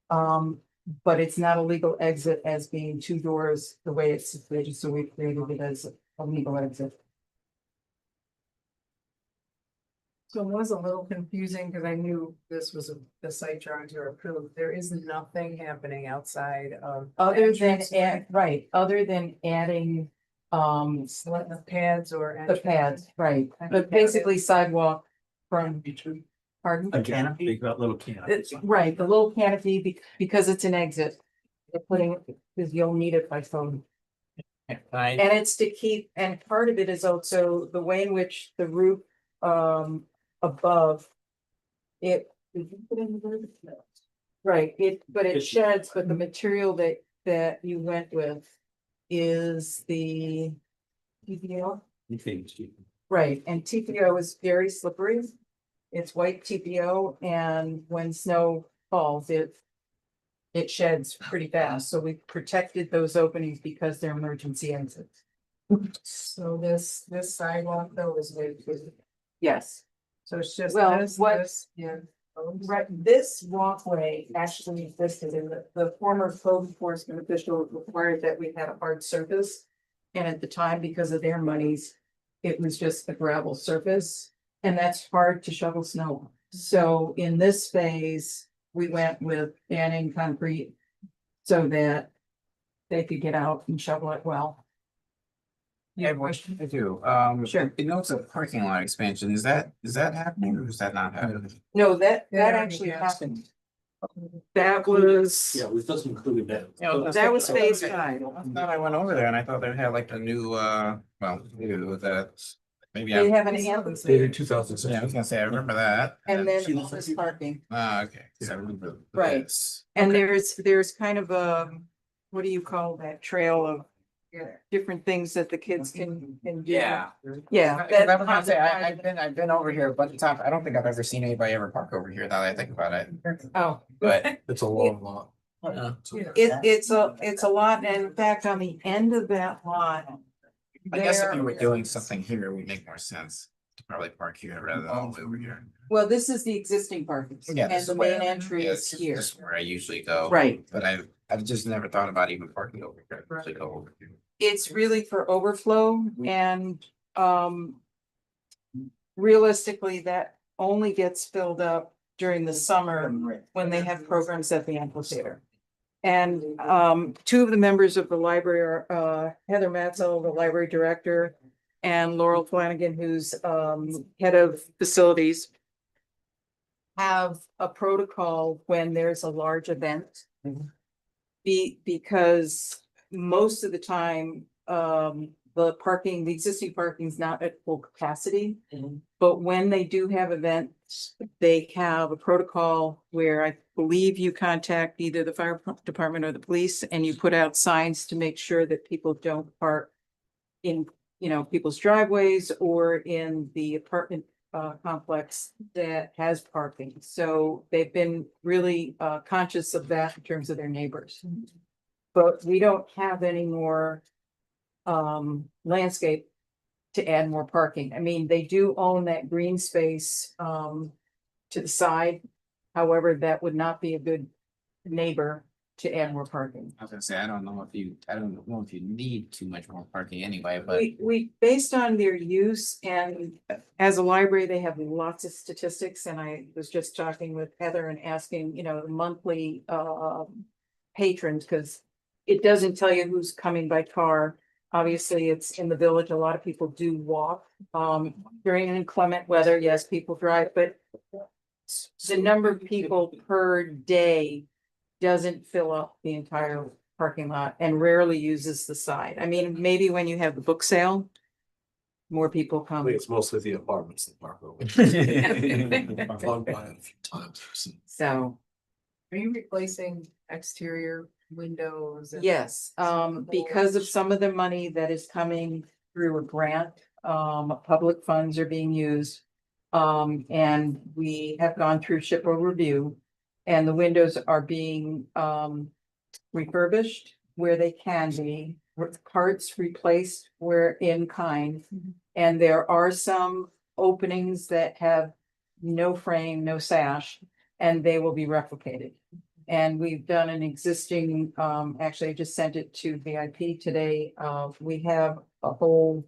D: But it's not a legal exit as being 2 doors the way it's situated, so we created it as a legal exit. So it was a little confusing because I knew this was the site drawings were approved. There is nothing happening outside of. Other than adding, the pads or. The pads, right, but basically sidewalk from. Pardon?
B: A canopy, that little canopy.
D: It's right, the little canopy, because it's an exit. They're putting, because you'll need it by phone. And it's to keep, and part of it is also the way in which the roof, above. It. Did you put in the roof? No. Right, but it sheds, but the material that you went with is the. TPO,
B: You think, Steve?
D: right, and TPO is very slippery. It's white TPO, and when snow falls, it sheds pretty fast, so we protected those openings because they're emergency exits. So this sidewalk though is way. Yes. So it's just this, yeah. Right, this walkway actually existed in the former code enforcement official required that we had a hard surface. And at the time, because of their monies, it was just a gravel surface. And that's hard to shovel snow. So in this phase, we went with banning concrete so that they could get out and shovel it well.
H: I have a question. I do.
D: Sure.
H: It notes a parking lot expansion. Is that happening or is that not happening?
D: No, that Yeah, actually yeah. happened. That was,
B: Yeah, it doesn't include that.
D: that was phase 5.
H: I thought I went over there and I thought they had like a new, maybe that, maybe
D: They
H: I'm.
D: have an ambulance
A: Dated
D: there,
A: 2006.
H: Yeah, I was gonna say, I remember that.
D: and then office parking.
H: Okay, so I remember.
D: Right.
H: this.
D: And there's kind of a, what do you call that trail of different things that the kids can do? Yeah. Yeah.
H: Because I was gonna say, I've been over here a bunch of times. I don't think I've ever seen anybody ever park over here now that I think about it,
D: Oh,
H: but.
A: It's a long lot.
D: it's a lot, and in fact, on the end of that lot.
H: I guess if
D: there-
H: you were doing something here, it would make more sense to probably park here rather than all the way over here.
D: Well, this is the existing parking,
H: Yeah, this
D: and
H: is
D: the
H: where-
D: main entry
H: Yeah,
D: is here,
H: this is where I usually go.
D: right?
H: But I've just never thought about even parking over here. I usually go over here.
D: It's really for overflow and, realistically, that only gets filled up during the summer when they have programs at the amphitheater. And, 2 of the members of the library are, Heather Matzel, the library director, and Laurel Flanagan, who's, head of facilities, have a protocol when there's a large event. Because most of the time, the existing parking is not at full capacity. But when they do have events, they have a protocol where I believe you contact either the fire department or the police, and you put out signs to make sure that people don't park in, people's driveways or in the apartment complex that has parking. So they've been really conscious of that in terms of their neighbors. But we don't have any more landscape to add more parking. I mean, they do own that green space, to the side. However, that would not be a good neighbor to add more parking.
H: I was gonna say, I don't know if you need too much more parking anyway, but
D: We, based on their use and as a library, they have lots of statistics and I was just talking with Heather and asking, the monthly, patrons, because it doesn't tell you who's coming by car. Obviously, it's in the village. A lot of people do walk, during inclement weather. Yes, people drive, but the number of people per day doesn't fill up the entire parking lot and rarely uses the side. I mean, maybe when you have the book sale, more people
A: I
D: come.
A: think it's mostly the apartments that park over. I've gone by it a few times.
D: So, are you replacing exterior windows? yes, because of some of the money that is coming through a grant, public funds are being used. And we have gone through SHPO review and the windows are being, refurbished where they can be, with parts replaced where in kind. And there are some openings that have no frame, no sash, and they will be replicated. And we've done an existing, actually, I just sent it to VIP today. We have a whole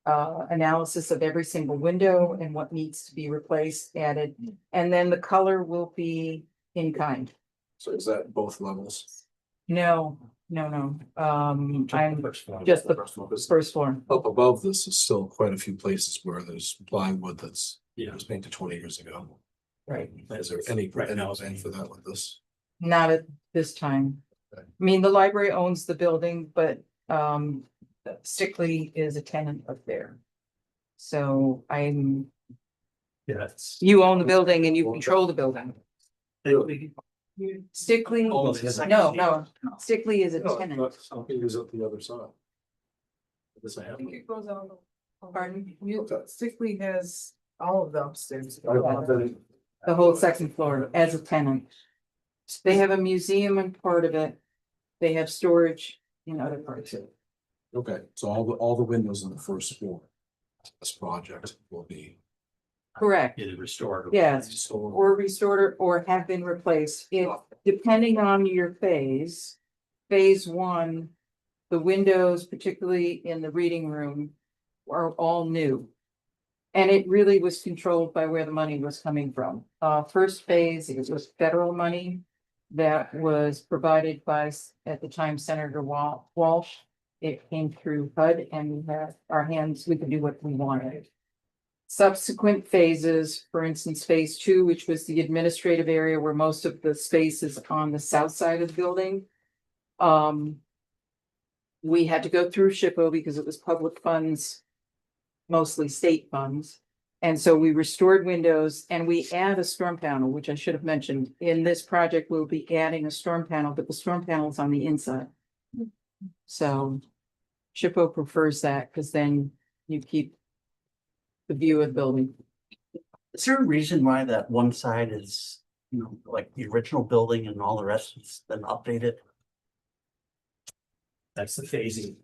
D: analysis of every single window and what needs to be replaced, added, and then the color will be in kind.
A: So is that both levels?
D: No, I'm just the
A: First one, 'cause
D: first floor.
A: up above this is still quite a few places where there's plywood that's,
B: Yeah.
A: was painted 20 years ago.
D: Right.
A: Is there any,
B: Right
A: any
B: now,
A: plan for that with this?
D: Not at this time.
A: Okay.
D: I mean, the library owns the building, but Stickley is a tenant up there. So
B: Yes.
D: you own the building and you control the building. Stickley,
B: Oh, it's a-
D: no, Stickley is a
A: No,
D: tenant.
A: but some can use it the other side. This I
D: I
A: have.
D: think it goes on. Pardon, Stickley has all of the upstairs.
A: The
D: The whole second floor as a tenant. They have a museum in part of it. They have storage in other parts of it.
A: Okay, so all the windows in the first floor. This project will be.
D: Correct,
B: Either restored.
D: yes,
A: So
D: or restored or have been replaced. It, depending on your phase. Phase one, the windows, particularly in the reading room, are all new. And it really was controlled by where the money was coming from. First phase, it was federal money that was provided by, at the time, Senator Walsh. It came through HUD and we had our hands, we could do what we wanted. Subsequent phases, for instance, phase two, which was the administrative area where most of the space is on the south side of the building. We had to go through SHPO because it was public funds, mostly state funds. And so we restored windows and we add a storm panel, which I should have mentioned. In this project, we'll be adding a storm panel, but the storm panel is on the inside. So SHPO prefers that because then you keep the view of the building.
I: Is there a reason why that one side is, like the original building and all the rest has been updated?
B: That's the phasing.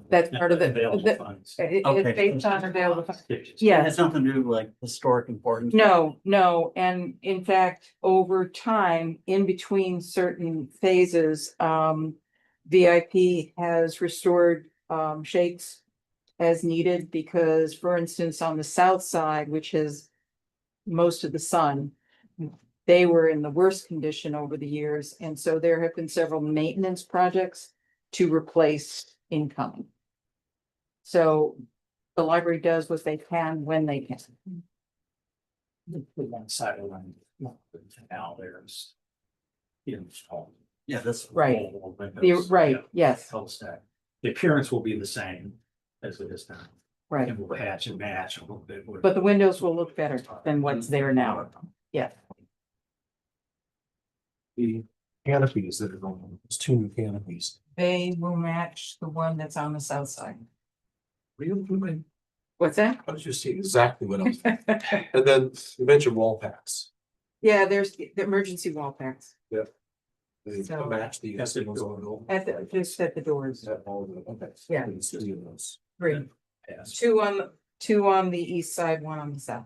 D: That's part of it.
B: Available funds.
D: It's
I: Okay.
D: based on available.
I: It
D: Yeah,
I: has nothing to do with like historic importance?
D: no, and in fact, over time, in between certain phases, VIP has restored shakes as needed, because for instance, on the south side, which is most of the sun, they were in the worst condition over the years, and so there have been several maintenance projects to replace incoming. So the library does what they can when they can.
B: Put one side of line. Now there's. Installed.
I: Yeah, that's.
D: Right.
B: Windows,
D: Right,
B: yeah,
D: yes,
B: cul-de-sac. The appearance will be the same as it is now.
D: right.
B: And we'll patch and match a little bit. with-
D: But the windows will look better than what's there now. Yeah,
A: The canopies that are going on, there's 2 new canopies.
D: they will match the one that's on the south side.
A: Really?
D: What's that?
A: How did you see exactly what I was? And then you mentioned wall packs.
D: Yeah, there's the emergency wall packs
A: They
D: So-
A: match the.
B: That's the
A: things on the wall.
D: at the, just at the doors.
A: Is that all of it? Okay.
D: Yeah.
A: It's 3 of those.
D: Great.
B: Yes.
K: Two on the east side, one on the south.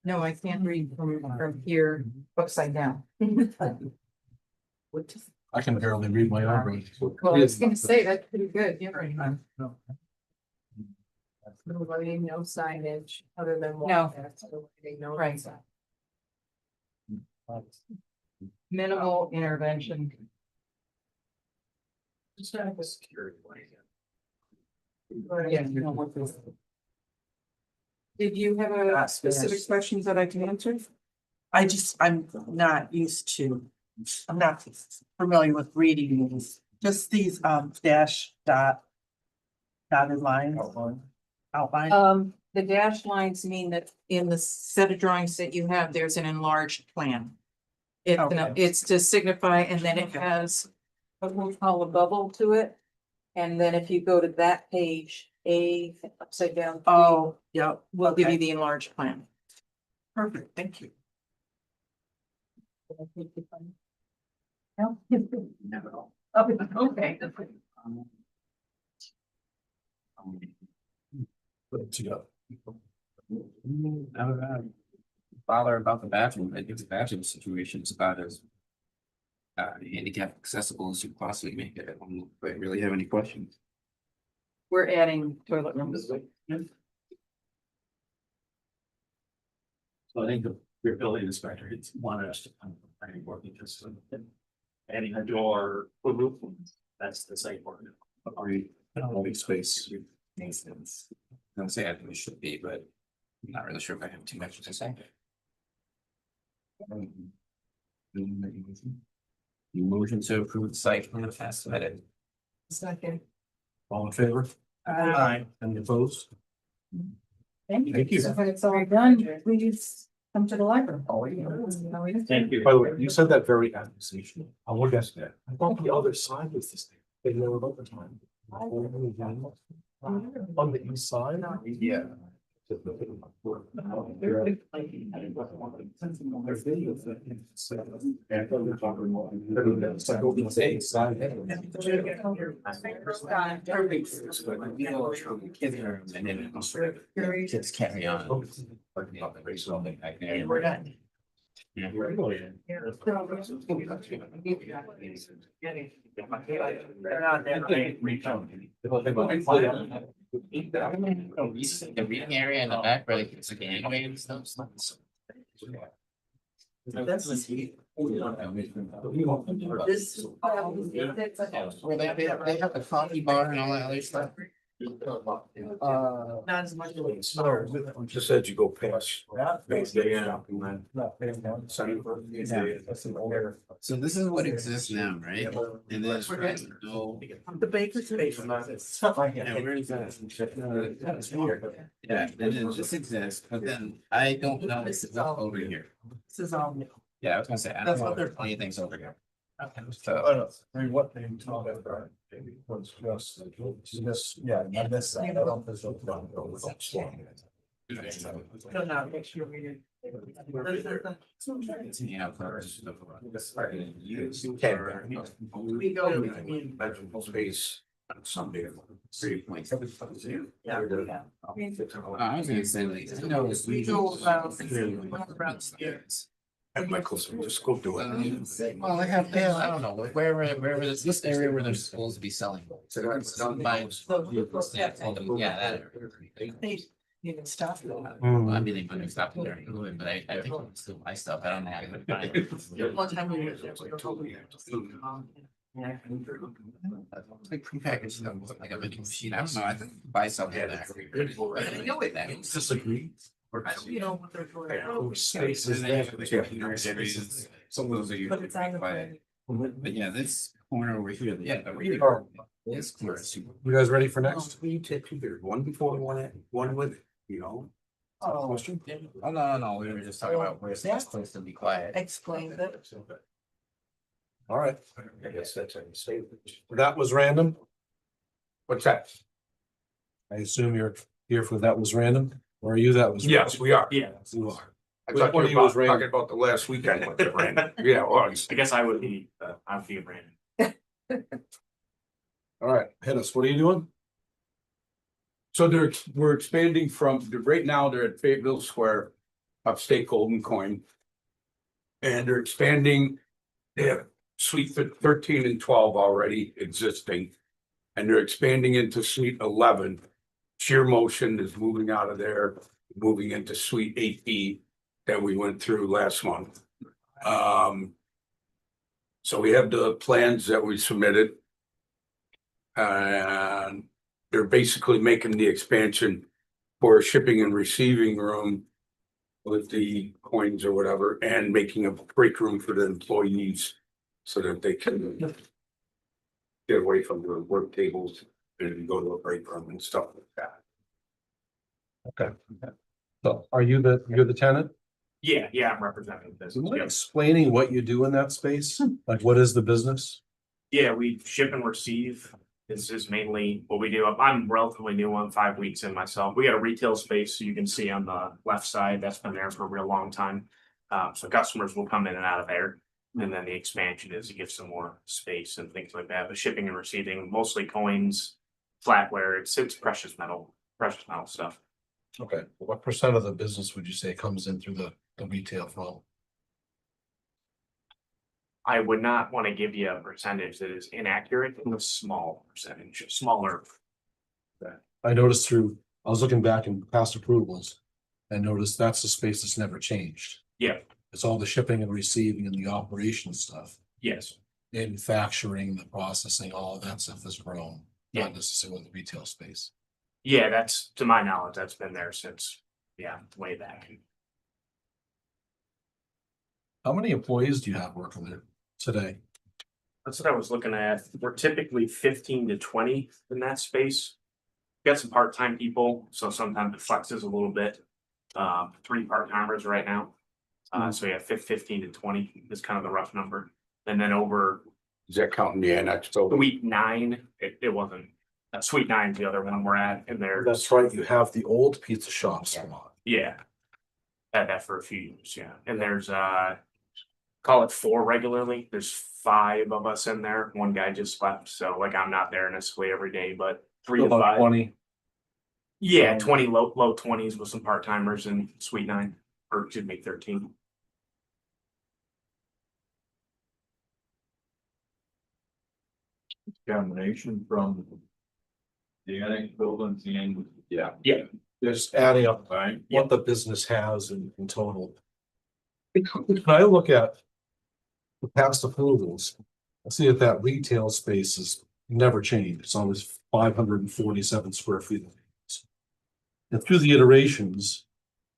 K: No, I can't read from here upside down.
A: I can barely read my own.
K: Well, I was gonna say, that's pretty good, yeah.
D: Nobody, no signage other than.
K: No.
D: No.
K: Right. Minimal intervention.
B: Just have a security blanket.
K: Yeah. Did you have a specific questions that I can answer?
L: I'm not used to, I'm not familiar with reading these, just these dash dotted lines. Outline.
K: The dashed lines mean that in the set of drawings that you have, there's an enlarged plan.
L: Okay.
K: It's to signify, and then it has what we'll call a bubble to it. And then if you go to that page, upside down.
L: Oh, yeah,
K: Will give you
L: okay.
K: the enlarged plan.
L: Perfect, thank you.
K: No? No. Okay.
H: Bother about the bathroom. I think the bathroom situation is about as handicap accessible as you possibly make it. I don't know if I really have any questions.
K: We're adding toilet rooms.
B: So I think the building inspector, it's wanted us to come from planning board because adding a door, that's the site board.
A: Space.
H: Makes sense. I don't say I think it should be, but I'm not really sure if I have too much to say. Motion to approve the site plan as submitted.
D: Second.
A: All in favor?
L: Aye.
A: Any opposed?
K: Thank
A: Thank you.
K: So when it's all done, please come to the library.
B: Thank you.
A: By the way, you said that very accusation. I will guess that. I thought the other side was this thing. They know about the time. On the east side?
H: Yeah. Kids carry on.
L: We're done.
H: Yeah.
L: They're not there.
H: The reading area in the back where it's a gangway and stuff.
L: That's the key.
K: This.
H: Where they have the coffee bar and all that other stuff.
L: Not as much.
A: Just said you go past.
H: So this is what exists now, right? And then it's no.
L: The baker's space.
H: Yeah, where is that? Yeah, and then this exists, but then I don't know what's over here.
L: This is all new.
H: Yeah, I was gonna say, I
L: That's
H: don't know
L: what they're
H: if there's plenty of things over here.
F: Oh,
H: So,
F: I mean, what they talk about. Was just, yeah, not this side. I don't think so.
L: So now make sure we did.
H: yeah, first.
L: We go in.
A: Bedroom space on Sunday.
H: 3 points.
L: Yeah.
H: I was gonna say, like, I know it's.
L: We go around.
A: At Michael's, just go do it.
H: Well, they have, yeah, I don't know, like wherever there's this area where they're supposed to be selling. By- Yeah, that area.
L: They even stop.
H: Well, I mean, they might have stopped there, but I think it's still my stuff, I don't know. I couldn't find it.
L: One time we were there, we were told we had to.
H: Like prepackaged stuff, like a vending machine, I don't know, I think buy something there. I know it, that is.
A: Disagree.
L: You know what they're doing.
A: Space is there.
H: Some of those are
L: But it's on the.
H: usually, but yeah, this corner over here, yeah, the reading. This corner is super.
A: You guys ready for next?
J: We take either one before, one with, you know.
H: Oh, no, we were just talking about where's the best place to be quiet.
L: Explain that.
A: All right.
J: I guess that's a mistake.
A: That was random? What's that? I assume you're here for that was random, or are you that was?
C: Yes, we are.
B: Yeah.
A: You are.
C: I
A: Which
C: thought
A: one
C: you
A: of you
C: were
A: was random?
C: talking about the last weekend with the rain. Yeah, well,
B: I guess I would be, Brandon.
A: All right, hit us. What are you doing?
M: So we're expanding from, right now they're at Fayetteville Square, upstate Golden Coin. And they're expanding, they have suite 13 and 12 already existing. And they're expanding into suite 11. Sheer Motion is moving out of there, moving into suite 8B that we went through last month. So we have the plans that we submitted. And they're basically making the expansion for a shipping and receiving room with the coins or whatever, and making a break room for the employees so that they can get away from the work tables and go to a break room and stuff like that.
A: Okay. So you're the tenant?
B: Yeah, I'm representing the
A: Do you
B: business.
A: mind explaining what you do in that space? Like, what is the business?
B: Yeah, we ship and receive. This is mainly what we do. I'm relatively new. I'm 5 weeks in myself. We got a retail space, so you can see on the left side, that's been there for a real long time. So customers will come in and out of there. And then the expansion is it gives them more space and things like that. But shipping and receiving, mostly coins, flatware, it's precious metal stuff.
A: Okay, what percent of the business would you say comes in through the retail flow?
B: I would not want to give you a percentage that is inaccurate. A small percentage, smaller.
A: I noticed I was looking back in past approvals. I noticed that's the space that's never changed.
B: Yeah,
A: It's all the shipping and receiving and the operation stuff.
B: yes.
A: Manufacturing, the processing, all of that stuff has grown,
B: Yeah.
A: not necessarily the retail space.
B: Yeah, that's, to my knowledge, that's been there since, way back.
A: How many employees do you have working there today?
B: That's what I was looking at. We're typically 15 to 20 in that space. Got some part-time people, so sometimes it flexes a little bit. 3 part-timers right now. So yeah, 15 to 20 is kind of the rough number. And then over
M: Is that counting the annex building?
B: suite 9, it wasn't. Suite 9 is the other one we're at, and there's.
A: That's right, you have the old pizza shop spot.
B: Yeah. Had that for a few years, yeah. And there's call it 4 regularly. There's 5 of us in there. One guy just left, so like I'm not there necessarily every day, but 3 to 5.
A: 20.
B: Yeah, 20 low 20s with some part-timers in suite 9, or excuse me, 13.
F: Combination from the annex buildings and.
M: Yeah.
B: Yeah.
A: Just adding up
F: Right.
A: what the business has in total. When I look at the past approvals, I see that retail space has never changed. It's always 547 square feet. And through the iterations,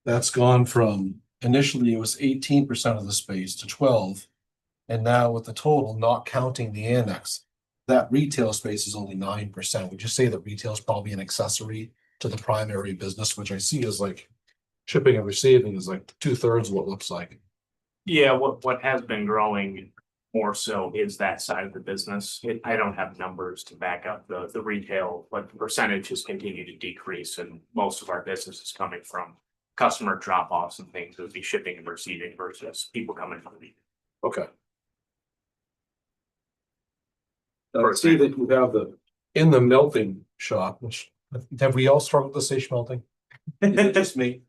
A: that's gone from initially it was 18% of the space to 12. And now with the total, not counting the annex, that retail space is only 9%. Would you say that retail is probably an accessory to the primary business, which I see as like shipping and receiving is like 2/3 of what it looks like.
B: Yeah, what has been growing more so is that side of the business. I don't have numbers to back up the retail, but the percentages continue to decrease, and most of our business is coming from customer drop-offs and things. It would be shipping and receiving versus people coming from the.
A: Okay. I see that you have in the melting shop, which have we all struggled to say schmelting? Is it just me?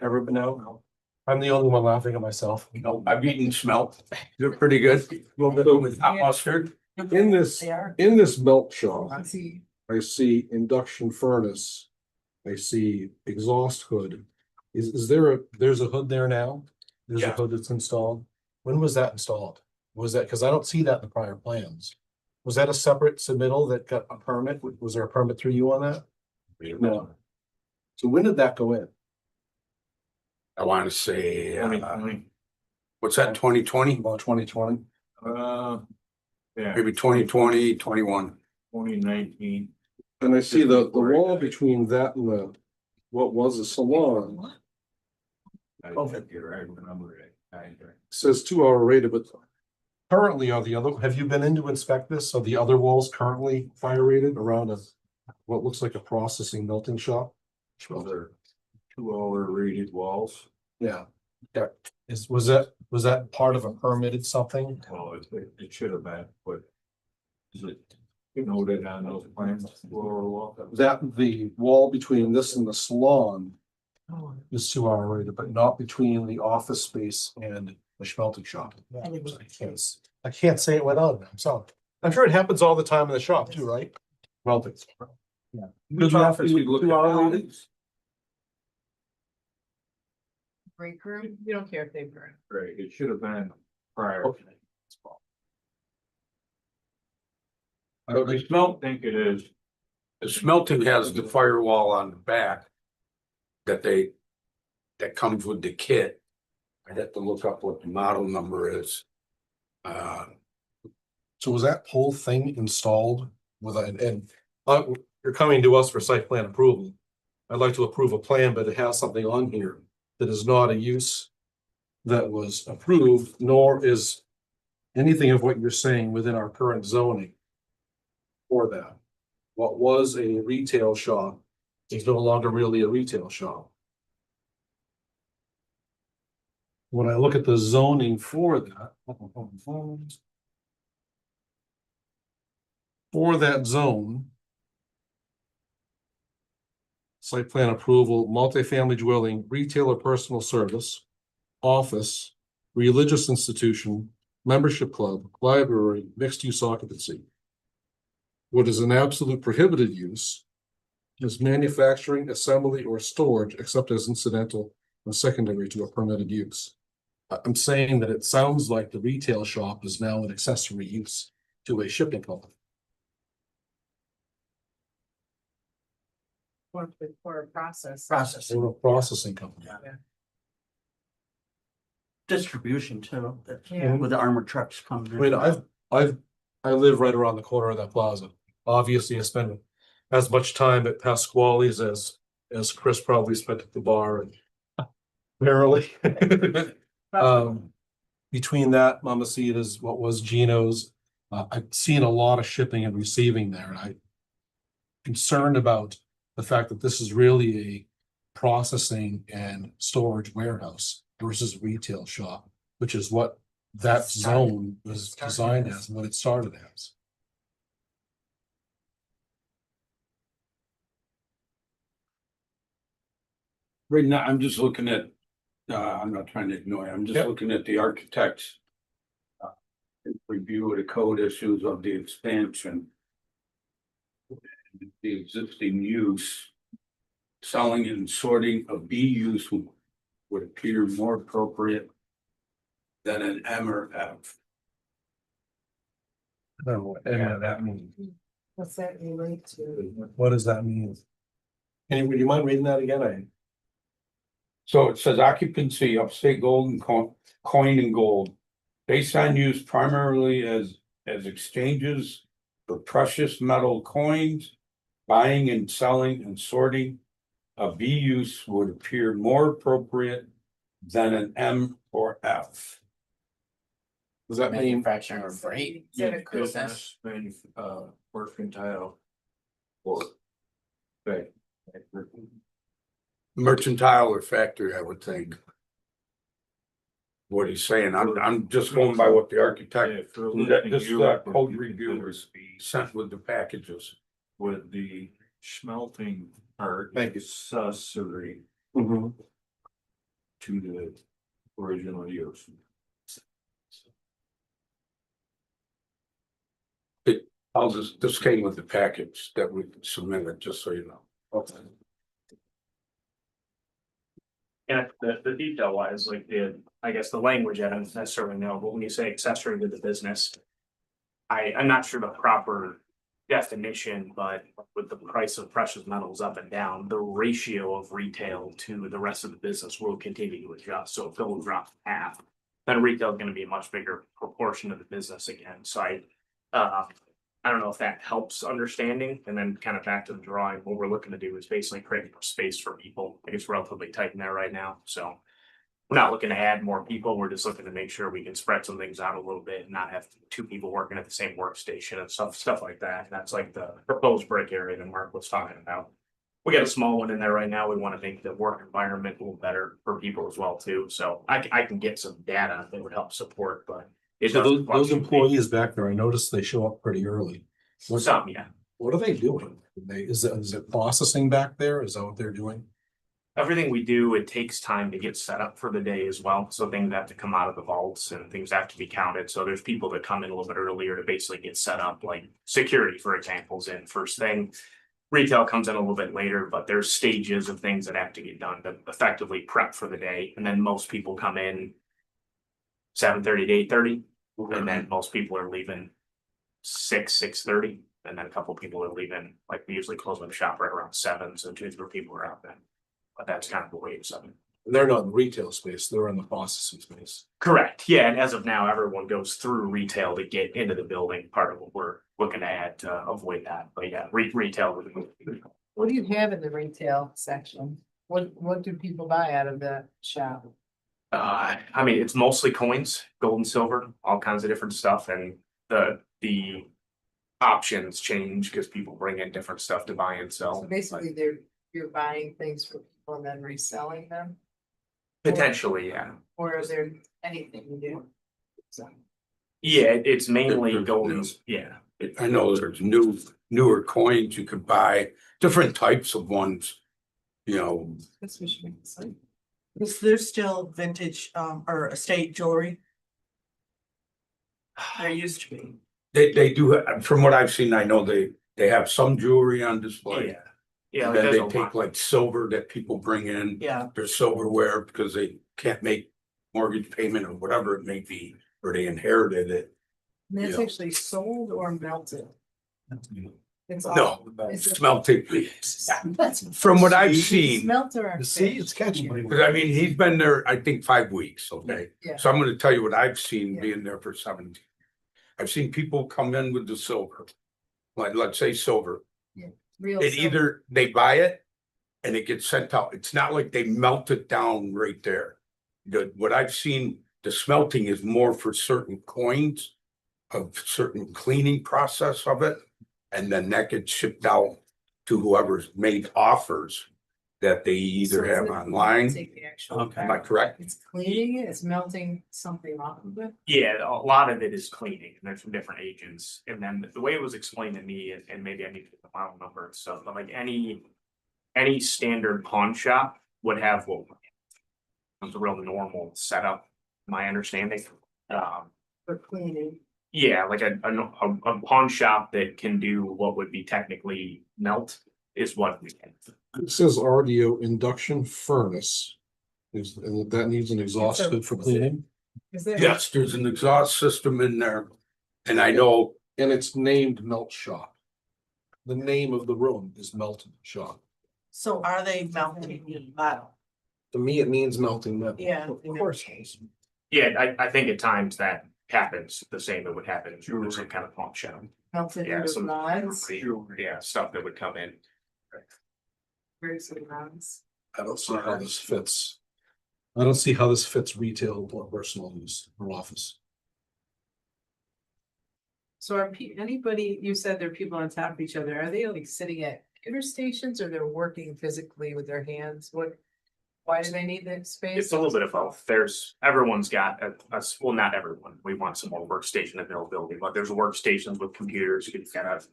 A: Everybody know? I'm the only one laughing at myself.
M: No, I've eaten smelt. They're pretty good. With hot mustard.
A: In this
K: They are.
A: melt shop,
D: I see.
A: I see induction furnace. I see exhaust hood. Is there's a hood there now? There's a
B: Yeah.
A: hood that's installed. When was that installed? Was that, because I don't see that in the prior plans. Was that a separate submittal that got a permit? Was there a permit through you on that? No. So when did that go in?
M: I want to say, what's that, 2020?
A: About 2020?
F: Yeah,
M: Maybe 2020, 21.
F: 2019.
A: And I see the wall between that and what was a salon.
F: I think you're right, remember it.
A: Says 2-hour rated, but currently have you been in to inspect this? Are the other walls currently fire rated around what looks like a processing melting shop?
F: They're 2-hour rated walls.
A: Yeah. Yeah. Was that part of a permitted something?
F: Well, it should have been, but. Is it? Noted on those plans.
A: That the wall between this and the salon is 2 hour rated, but not between the office space and the smelting shop. I can't say it without it, I'm sorry. I'm sure it happens all the time in the shop too, right? Well, yeah.
F: Which office we look
A: 2 hour
F: at?
A: rated?
D: Break room, you don't care if they burn.
F: Right, it should have been prior.
A: Okay.
M: I don't smell,
F: Think it is.
M: the smelting has the firewall on the back. That comes with the kit. I'd have to look up what the model number is.
A: So was that whole thing installed with you're coming to us for site plan approval. I'd like to approve a plan, but it has something on here that is not a use that was approved, nor is anything of what you're saying within our current zoning for that. What was a retail shop is no longer really a retail shop. When I look at the zoning for that, for that zone, site plan approval, multifamily dwelling, retail or personal service, office, religious institution, membership club, library, mixed use occupancy. What is an absolute prohibited use is manufacturing, assembly, or storage, except as incidental and secondary to a permitted use. I'm saying that it sounds like the retail shop is now an accessory use to a shipping company.
D: For a process.
I: Processing,
A: Or a processing company.
I: distribution too,
D: Yeah.
I: with the armored trucks coming
A: I
I: in.
A: mean, I live right around the corner of that plaza. Obviously, I spend as much time at Pasquale's as Chris probably spent at the bar and barely. Between that, Mamacita's, what was Gino's, I've seen a lot of shipping and receiving there, and I'm concerned about the fact that this is really a processing and storage warehouse versus retail shop, which is what that zone was designed as, and what it started as.
M: right now, I'm just looking at, I'm not trying to ignore it, I'm just
A: Yep.
M: looking at the architect's. Review of the code issues of the expansion. The existing use. Selling and sorting of B use would appear more appropriate. Than an M or F.
A: I don't know what any of that means.
D: What's that relate to?
A: What does that mean? Would you mind reading that again?
M: So it says occupancy upstate gold and coin and gold. Based on use primarily as exchanges for precious metal coins. Buying and selling and sorting. A B use would appear more appropriate than an M or F.
A: Does that mean?
H: Manufacturing or freight.
D: Is that a
H: business?
F: Mercantile. Or. Right.
M: Mercantile or factory, I would think. What he's saying, I'm just going by what the architect, this code review is sent with the packages.
F: With the smelting part.
A: Thank you.
F: Accessory
A: Mhm.
F: to the original use.
M: This came with the package that we submitted, just so you know.
A: Okay.
B: Yeah, the detail wise, like I guess the language, I don't necessarily know, but when you say accessory to the business. I'm not sure the proper definition, but with the price of precious metals up and down, the ratio of retail to the rest of the business will continue to adjust. So if it will drop half, then retail is gonna be a much bigger proportion of the business again. So I don't know if that helps understanding, and then kind of back to the drawing, what we're looking to do is basically create more space for people. I think it's relatively tight in there right now, so. We're not looking to add more people, we're just looking to make sure we can spread some things out a little bit and not have 2 people working at the same workstation and stuff like that. And that's like the proposed break area that Mark was talking about. We got a small one in there right now, we want to make the work environment a little better for people as well too, so I can get some data that would help support, but. It
A: So
B: doesn't
A: those
B: fluctuate.
A: employees back there, I noticed they show up pretty early.
B: Some, yeah.
A: What are they doing? Is it processing back there? Is that what they're doing?
B: Everything we do, it takes time to get set up for the day as well. So things have to come out of the vaults and things have to be counted. So there's people that come in a little bit earlier to basically get set up, like security, for example, is in first thing. Retail comes in a little bit later, but there's stages of things that have to get done to effectively prep for the day. And then most people come in 7:30 to 8:30, and then most people are leaving 6:30. And then a couple people are leaving, like we usually close the shop right around 7, so 2 or 3 people are out then. But that's kind of the way it's done.
A: They're not in retail space, they're in the processing space.
B: Correct, yeah, and as of now, everyone goes through retail to get into the building, part of what we're looking to add to avoid that, but yeah, retail.
D: What do you have in the retail section? What do people buy out of the shop?
B: I mean, it's mostly coins, gold and silver, all kinds of different stuff, and the options change because people bring in different stuff to buy and
D: So
B: sell.
D: basically, you're buying things for people and then reselling them,
B: Potentially, yeah.
D: or is there anything you do? So,
B: Yeah, it's mainly
M: There's
B: gold,
M: new-
B: and- yeah.
M: I know there's newer coins you could buy, different types of ones. You know,
D: this we should make this like-
L: Is there still vintage, or estate jewelry? There used to be.
M: they do, from what I've seen, I know they have some jewelry on display.
B: Yeah. Yeah,
M: And
B: like
M: then
B: there's
M: they
B: a
M: take
B: lot.
M: like silver that people bring in,
L: Yeah,
M: their silverware because they can't make mortgage payment or whatever it may be, or they inherited it.
D: And that's
M: Yeah.
D: actually sold or melted? It's all-
M: No,
D: is it-
M: smelting.
D: That's-
M: From what I've seen,
D: Smelt or?
A: You see, it's catching.
M: because I mean, he's been there, I think, 5 weeks, okay?
D: Yeah.
M: So I'm gonna tell you what I've seen
D: Yeah.
M: being there for 17. I've seen people come in with the silver, like, let's say silver.
D: Real
M: It
D: silver.
M: either they buy it and it gets sent out. It's not like they melt it down right there. What I've seen, the smelting is more for certain coins of certain cleaning process of it. And then that gets shipped out to whoever's made offers that they either
D: So is
M: have
D: it-
M: online.
D: Take the actual.
I: Okay.
M: Am I correct?
D: It's cleaning it, it's melting something off of it.
B: Yeah, a lot of it is cleaning, and there's some different agents, and then the way it was explained to me, and maybe I need to get the file number and stuff, but like any standard pawn shop would have what was a real normal setup, my understanding.
D: For cleaning.
B: Yeah, like a pawn shop that can do what would be technically melt is what we can.
A: It says RDO induction furnace. And that needs an exhaust hood for cleaning,
D: Is there?
M: Yes, there's an exhaust system in there. And I know,
A: and it's named Melt Shop. The name of the room is Melt Shop.
L: so are they melting metal?
A: To me, it means melting metal.
L: Yeah.
A: Of course. it is.
B: Yeah, I think at times that happens the same that would happen in some kind of pawn shop.
D: Melted
B: Yeah,
D: into
B: some
D: rods,
B: yeah, stuff that would come in.
D: very some rods.
A: I don't see how this fits. I don't see how this fits retail or personal use or office.
D: So are anybody, you said there are people on top of each other, are they like sitting at computer stations or they're working physically with their hands? Why do they need that space?
B: It's a little bit of both. Everyone's got well, not everyone. We want some more workstation availability, but there's workstations with computers. You can kind of,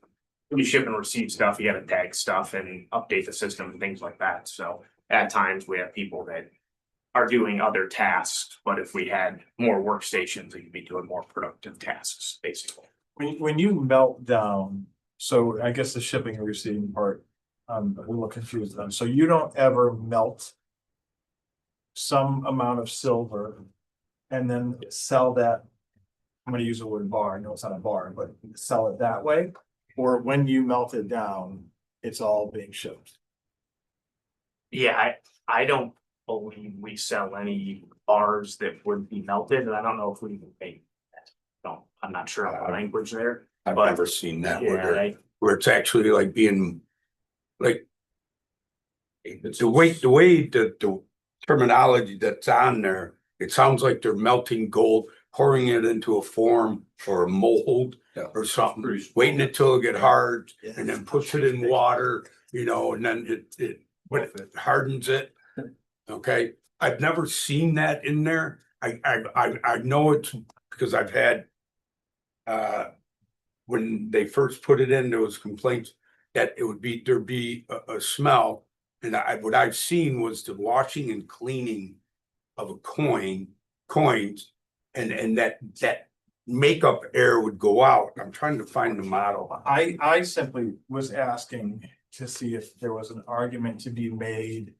B: when you ship and receive stuff, you gotta tag stuff and update the system and things like that. So at times we have people that are doing other tasks, but if we had more workstations, we could be doing more productive tasks, basically.
F: When you melt down, so I guess the shipping and receiving part, I'm a little confused on, so you don't ever melt some amount of silver and then sell that, I'm gonna use the word bar, I know it's not a bar, but sell it that way? Or when you melt it down, it's all being shipped?
B: Yeah, I don't believe we sell any bars that would be melted, and I don't know if we even make that. No, I'm not sure of the language there.
M: I've
B: But-
M: never seen that
B: Yeah,
M: where it's actually like being like. The way the terminology that's on there, it sounds like they're melting gold, pouring it into a form or a mold or something, waiting until it get hard and then puts it in water, and then when it hardens it. Okay, I've never seen that in there. I know it's because I've had when they first put it in, there was complaints that there'd be a smell. And what I've seen was the washing and cleaning of a coins, and that makeup air would go out. I'm trying to find the model.
F: I simply was asking to see if there was an argument to be made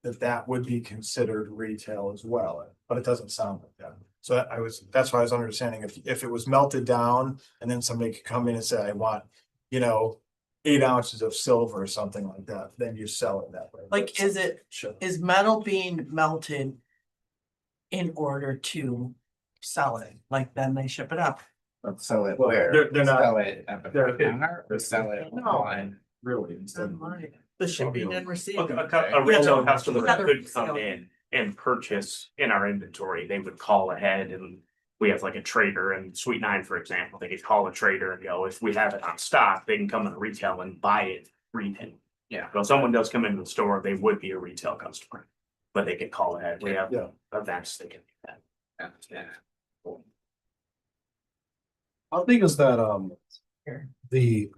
F: that that would be considered retail as well, but it doesn't sound like that. So that's why I was understanding if it was melted down and then somebody could come in and say, I want, 8 ounces of silver or something like that, then you sell it that way.
L: Like,
F: Sure.
L: is metal being melted in order to sell it? Like, then they ship it up?
H: But sell it
F: Well,
H: where?
F: they're not-
H: Sell it at the
F: they're-
H: counter or sell it
L: No.
H: online?
F: Really, instead of.
D: Online.
L: The shipping and receiving?
B: A retail
L: Yeah.
B: customer
L: Another
B: could
L: sale.
B: come in and purchase in our inventory. They would call ahead, and we have like a trader and Sweet Nine, for example, they could call a trader and go, if we have it on stock, they can come into retail and buy it retail.
H: Yeah.
B: So if someone does come into the store, they would be a retail customer, but they can call ahead. We have
F: Yeah.
B: events they can do that.
H: Yeah.
A: How big is that, the,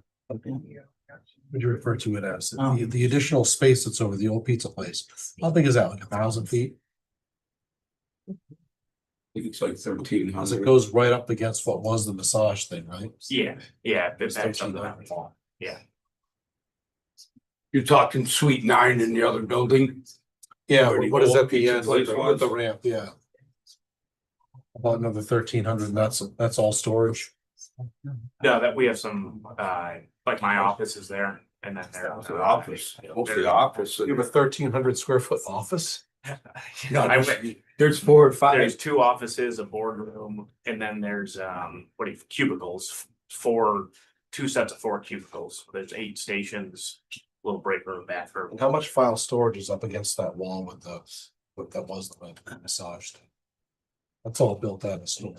A: would you refer to it as, the additional space that's over the old pizza place? How big is that, like 1,000 feet?
M: I think it's like 1,300.
A: Cause it goes right up against what was the massage thing, right?
B: Yeah, that's
A: It's
B: something
A: 1,300.
B: that, yeah.
M: You're talking Suite 9 in the other building?
A: Yeah,
M: Where the
A: what is
M: old
A: that, the
M: pizza
A: end,
M: place
A: with
M: was?
A: the ramp, yeah. About another 1,300, and that's all storage.
B: No, that we have some, like my office is there and then there.
M: It's the office, mostly the office.
A: You have a 1,300 square foot office?
M: No,
B: I
M: there's 4 or 5.
B: There's 2 offices, a boardroom, and then there's cubicles, 2 sets of 4 cubicles. There's 8 stations, little break room, bathroom.
A: And how much file storage is up against that wall with that was the massaged? That's all built out of stone.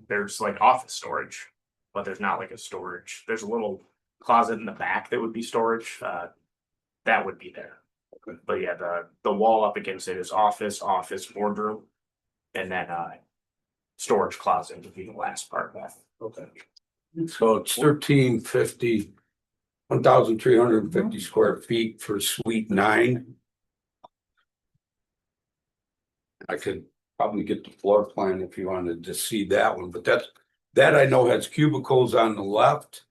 B: There's like office storage, but there's not like a storage. There's a little closet in the back that would be storage. That would be there. But yeah, the wall up against it is office, boardroom, and then storage closet would be the last part of that.
A: Okay.
M: So it's 1,350, 1,350 square feet for Suite 9. I could probably get the floor plan if you wanted to see that one, but that I know has cubicles on the left.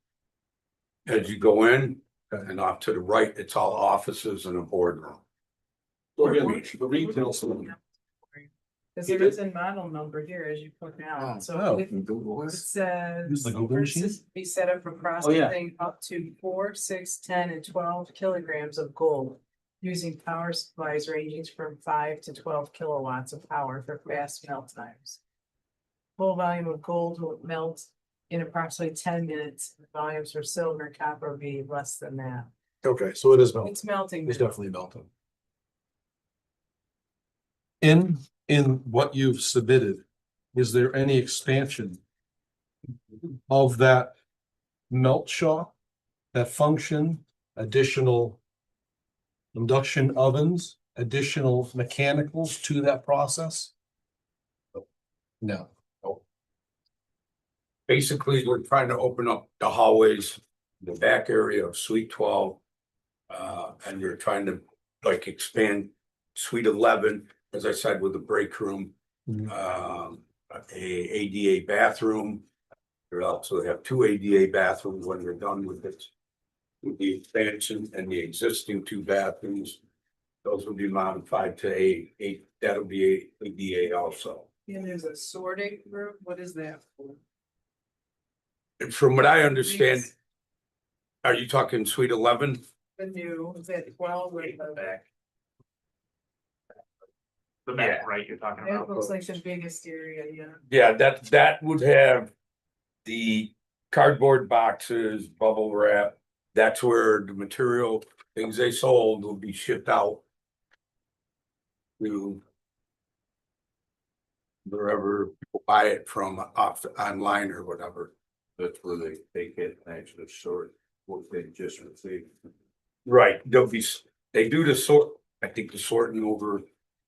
M: As you go in, and off to the right, it's all offices and a boardroom.
A: The retail.
D: Cause there is a model number here as you point out, so it says.
A: Use the Google machine?
D: Be set up for processing up to 4, 6, 10, and 12 kilograms of gold. Using power supplies ranging from 5 to 12 kilowatts of power for fast melt times. Full volume of gold will melt in approximately 10 minutes. Volumes for silver and copper will be less than that.
A: Okay, so it is melting.
D: It's melting.
A: It's
D: now.
A: definitely melting. In what you've submitted, is there any expansion of that melt shop, that function, additional induction ovens, additional mechanicals to that process? No.
M: Basically, we're trying to open up the hallways, the back area of Suite 12. And we're trying to like expand Suite 11, as I said, with a break room. A ADA bathroom. We also have 2 ADA bathrooms when we're done with it. With the expansion and the existing 2 bathrooms. Those will be modified to a that'll be a ADA also.
D: And there's a sorting room, what is that for?
M: And from what I understand, are you talking Suite 11?
D: The new, is that 12 or the
B: Back. The back, right, you're talking
D: That
B: about.
D: looks like the biggest area, yeah.
M: Yeah, that would have the cardboard boxes, bubble wrap. That's where the material, things they sold will be shipped out to wherever people buy it from online or whatever. That's where they get actually sort what they just received. Right, they do the sort, I think the sorting over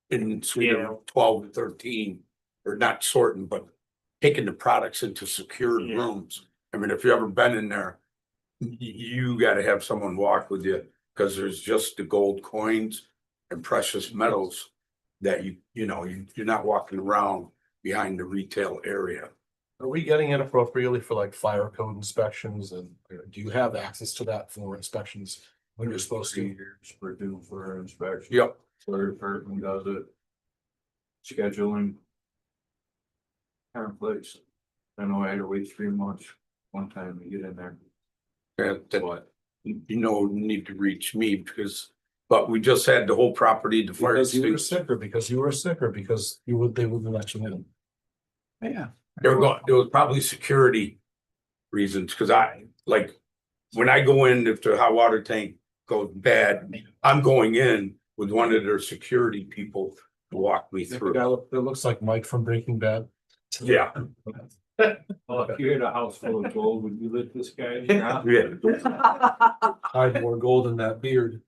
M: in Suite 12 and 13, or not sorting, but taking the products into secured rooms I mean, if you ever been in there, you gotta have someone walk with you, cause there's just the gold coins and precious metals that you're not walking around behind the retail area.
A: Are we getting it appropriately for like fire code inspections and do you have access to that for inspections when you're supposed to?
C: We're due for inspection.
M: Yep.
C: Third person does it. Scheduling. Templates. I know I had to wait 3 months one time to get in there.
M: That you need to reach me but we just had the whole property, the fire.
A: Because you were sick or because you were sick or because they wouldn't let you in.
M: Yeah. There was probably security reasons, cause when I go in, if the hot water tank goes bad, I'm going in with one of their security people to walk me
A: The
M: through.
A: guy that looks like Mike from Breaking Bad.
M: Yeah.
C: Well, if you had a house full of gold, would you let this guy?
M: Yeah.
A: Hide more gold in that beard.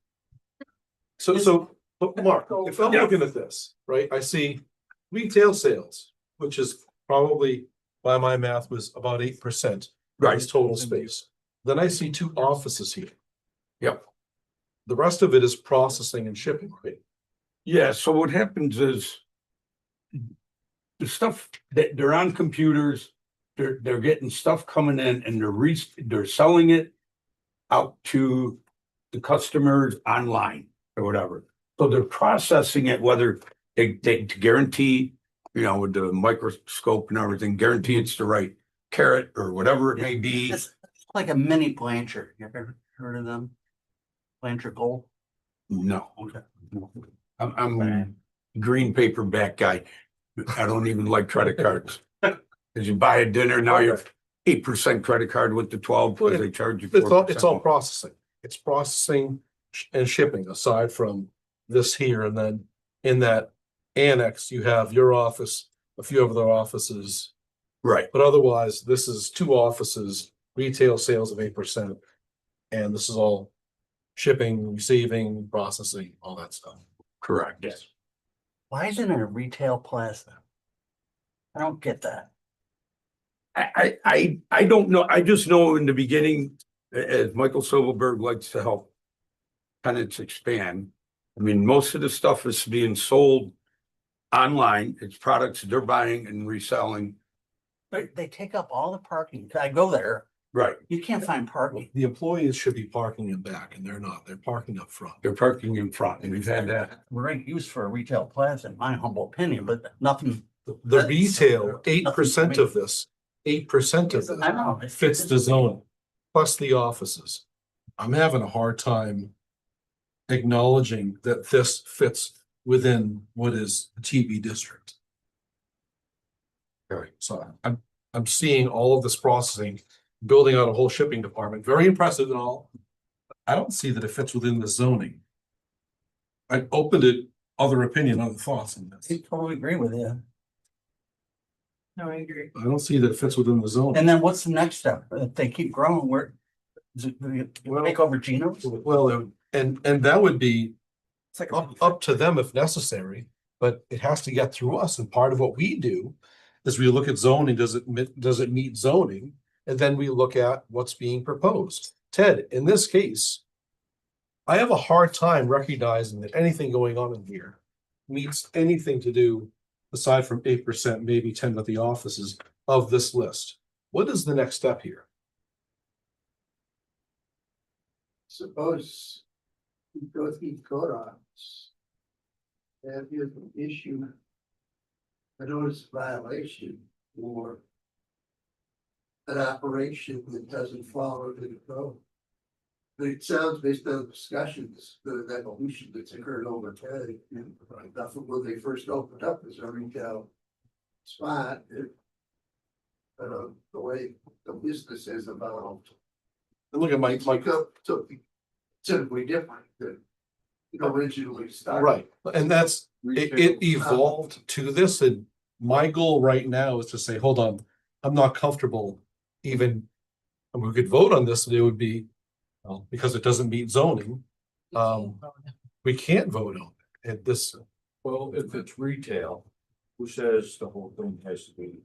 A: But Mark, if I'm
M: Yeah.
A: looking at this, right, I see retail sales, which is probably by my math was about 8%.
M: Right.
A: Is total space. Then I see 2 offices here.
M: Yep.
A: The rest of it is processing and shipping, right?
M: Yeah, so what happens is the stuff that they're on computers, they're getting stuff coming in and they're selling it out to the customers online or whatever. So they're processing it, whether they to guarantee, with the microscope and everything, guarantee it's the right carat or whatever it may be.
I: It's like a mini Blanchard. You ever heard of them? Blanchard Gold?
M: No,
I: Okay.
M: I'm a green paperback guy. I don't even like credit cards. Cause you buy a dinner, now you're 8% credit card with the 12, because they charge you 4%.
A: It's all processing. It's processing and shipping aside from this here. And then in that annex, you have your office, a few other offices.
M: Right,
A: But otherwise, this is 2 offices, retail sales of 8%. And this is all shipping, receiving, processing, all that stuff.
M: correct.
A: Yes.
I: Why isn't it a retail plaza? I don't get that.
M: I don't know. I just know in the beginning, as Michael Silverberg likes to help tenants expand. I mean, most of the stuff is being sold online. It's products they're buying and reselling.
I: They take up all the parking. I go there,
M: Right.
I: you can't find parking.
A: The employees should be parking in back and they're not. They're parking up front.
M: They're parking in front, and we've had that.
I: Right use for a retail plaza, in my humble opinion, but nothing.
A: The retail, 8% of this, 8% of
I: I know.
A: this fits the zone, plus the offices. I'm having a hard time acknowledging that this fits within what is the TB district. Okay, so I'm seeing all of this processing, building out a whole shipping department, very impressive and all. I don't see that it fits within the zoning. I opened it, other opinion, other thoughts on this.
I: I totally agree with you.
D: No, I agree.
A: I don't see that it fits within the zone.
I: And then what's the next step? If they keep growing, where? Is it, take over Geno's?
A: Well, and that would be
I: It's like
A: up to them if necessary, but it has to get through us. And part of what we do is we look at zoning, does it meet zoning? And then we look at what's being proposed. Ted, in this case, I have a hard time recognizing that anything going on in here meets anything to do, aside from 8%, maybe 10 with the offices of this list. What is the next step here?
N: Suppose you go through the code office. And you issue a notice of violation or an operation that doesn't follow the code. But it sounds based on discussions, the evolution that's occurred over time, and from when they first opened up as a retail spot. The way the business has evolved.
A: And look at my
N: So typically different than originally started.
A: right, and that's it evolved to this, and my goal right now is to say, hold on, I'm not comfortable even, and we could vote on this, and it would be, well, because it doesn't meet zoning, we can't vote on it at this.
C: Well, if it's retail, who says the whole thing has to be?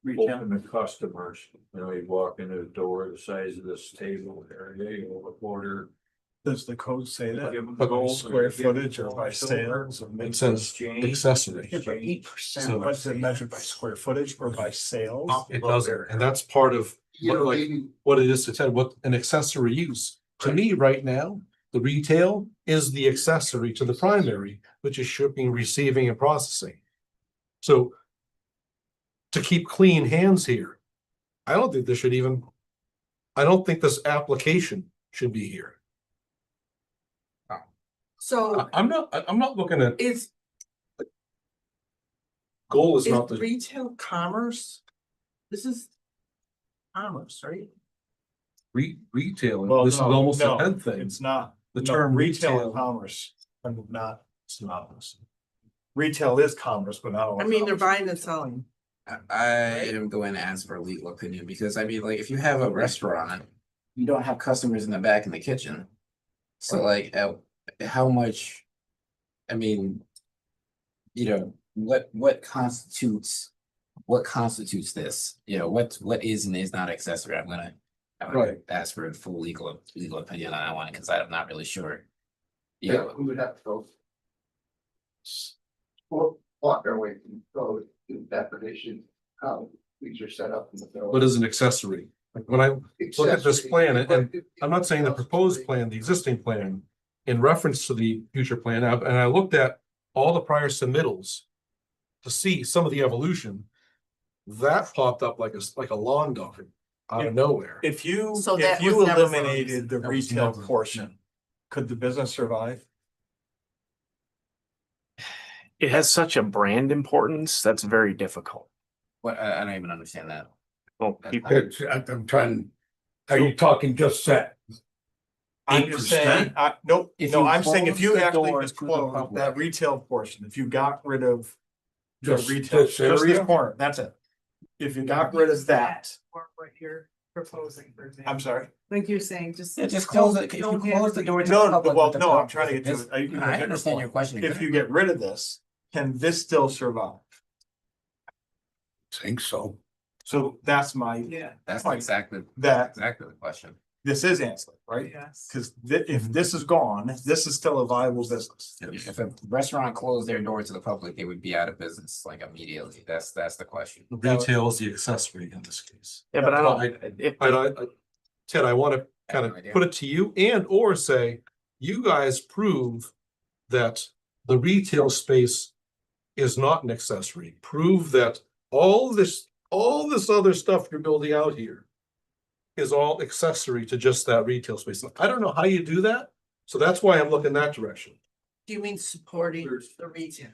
I: Retail.
C: open to customers, you walk into the door, the size of this table area, you order.
F: Does the code say that?
C: Give them
F: By
C: gold,
F: square
C: give them
F: footage or by
C: silver.
F: sales?
A: It says accessory.
I: Yeah, but 8%.
F: What's it measured by square footage or by sales?
A: It doesn't, and that's part of
N: You know,
A: like
N: maybe
A: what it is to tell what an accessory use. To me, right now, the retail is the accessory to the primary, which is shipping, receiving, and processing. So to keep clean hands here, I don't think I don't think this application should be here.
L: So
A: I'm not looking at,
L: is,
A: goal is
L: is
A: not the,
L: retail commerce? This is commerce, right?
A: retail,
F: Well,
A: this is
F: no,
A: almost a
F: no,
A: head thing.
F: It's not.
A: The
F: No,
A: term
F: retail
A: retail.
F: and commerce are not synonymous. Retail is commerce, but not all.
L: I mean, they're
F: commerce.
L: buying and selling.
H: I am going to ask for a legal opinion because I mean, like, if you have a restaurant, you don't have customers in the back in the kitchen. So like, how much, I mean, what constitutes this? What is and is not accessory? I'm gonna ask for a full legal opinion on that one because I'm not really sure.
N: yeah, we would have to go. Walk our way from code to definition, how things are set up in the bill.
A: What is an accessory? Like when I look at this plan, and I'm not saying the proposed plan, the existing plan, in reference to the future plan, and I looked at all the prior submittals to see some of the evolution, that popped up like a lawn dog out of nowhere.
F: If you,
L: So
F: if
L: that
F: you
L: was never
F: eliminated the
A: That was
F: retail
A: never-
F: portion, could the business survive?
B: It has such a brand importance, that's very difficult.
H: What, I don't even understand that.
B: Well, people,
M: I'm trying, are you talking just set?
F: I'm just saying,
M: 8%?
F: nope,
H: If
F: no,
H: you
F: I'm saying if
H: close
F: you
H: the
F: actually
H: door
F: just
H: to the
F: close
H: public.
F: that retail portion, if you got rid of. The
M: Just
F: retail,
M: this
F: just this
M: area?
F: corner, that's it. If you got rid of that,
D: Or what you're proposing, for example.
F: I'm sorry.
D: Like you're saying, just.
H: Yeah, just close it. If you
D: don't have
H: close the door to the
F: No,
H: public.
F: well,
H: with the
F: no, I'm
H: public,
F: trying to get to
H: this-
F: it. You can
H: I
F: get your
H: understand your
F: point.
H: question.
F: If you get rid of this, can this still survive?
M: Think so.
F: So that's my,
D: Yeah,
H: That's
F: Fine.
H: exactly
F: that,
H: the question.
F: this is ancillary, right?
D: yes.
F: Cause if this is gone, this is still a viable business.
H: If a restaurant closed their door to the public, they would be out of business like immediately. That's the question.
A: Retail is the accessory in this case.
B: yeah, but I
A: Well,
B: don't, if,
A: Ted, I want to kind
H: I have
A: of
H: no idea.
A: put it to you and or say, you guys prove that the retail space is not an accessory. Prove that all this other stuff you're building out here is all accessory to just that retail space. I don't know how you do that, so that's why I'm looking that direction.
L: Do you mean supporting the retail,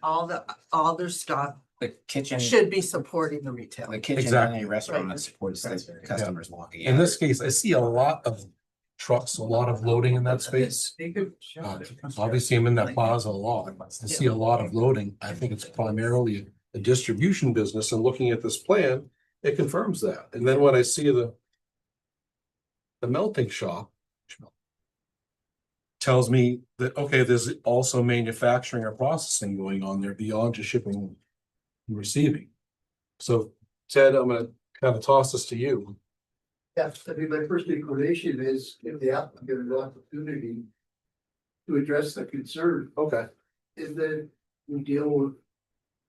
L: all their stuff
H: The kitchen,
L: should be supporting the retail?
H: the kitchen in
A: Exactly.
H: a restaurant
L: Right.
H: that supports the customers walking
A: In this case, I see a lot of trucks, a lot of loading in that space.
D: They could.
A: Obviously, I'm in that plaza a lot. I see a lot of loading. I think it's primarily a distribution business, and looking at this plan, it confirms that. And then when I see the melting shop tells me that, okay, there's also manufacturing or processing going on there beyond just shipping and receiving. So Ted, I'm gonna kind of toss this to you.
N: Yes, I mean, my first inclination is give the applicant an opportunity to address the concern,
A: Okay.
N: and then we deal with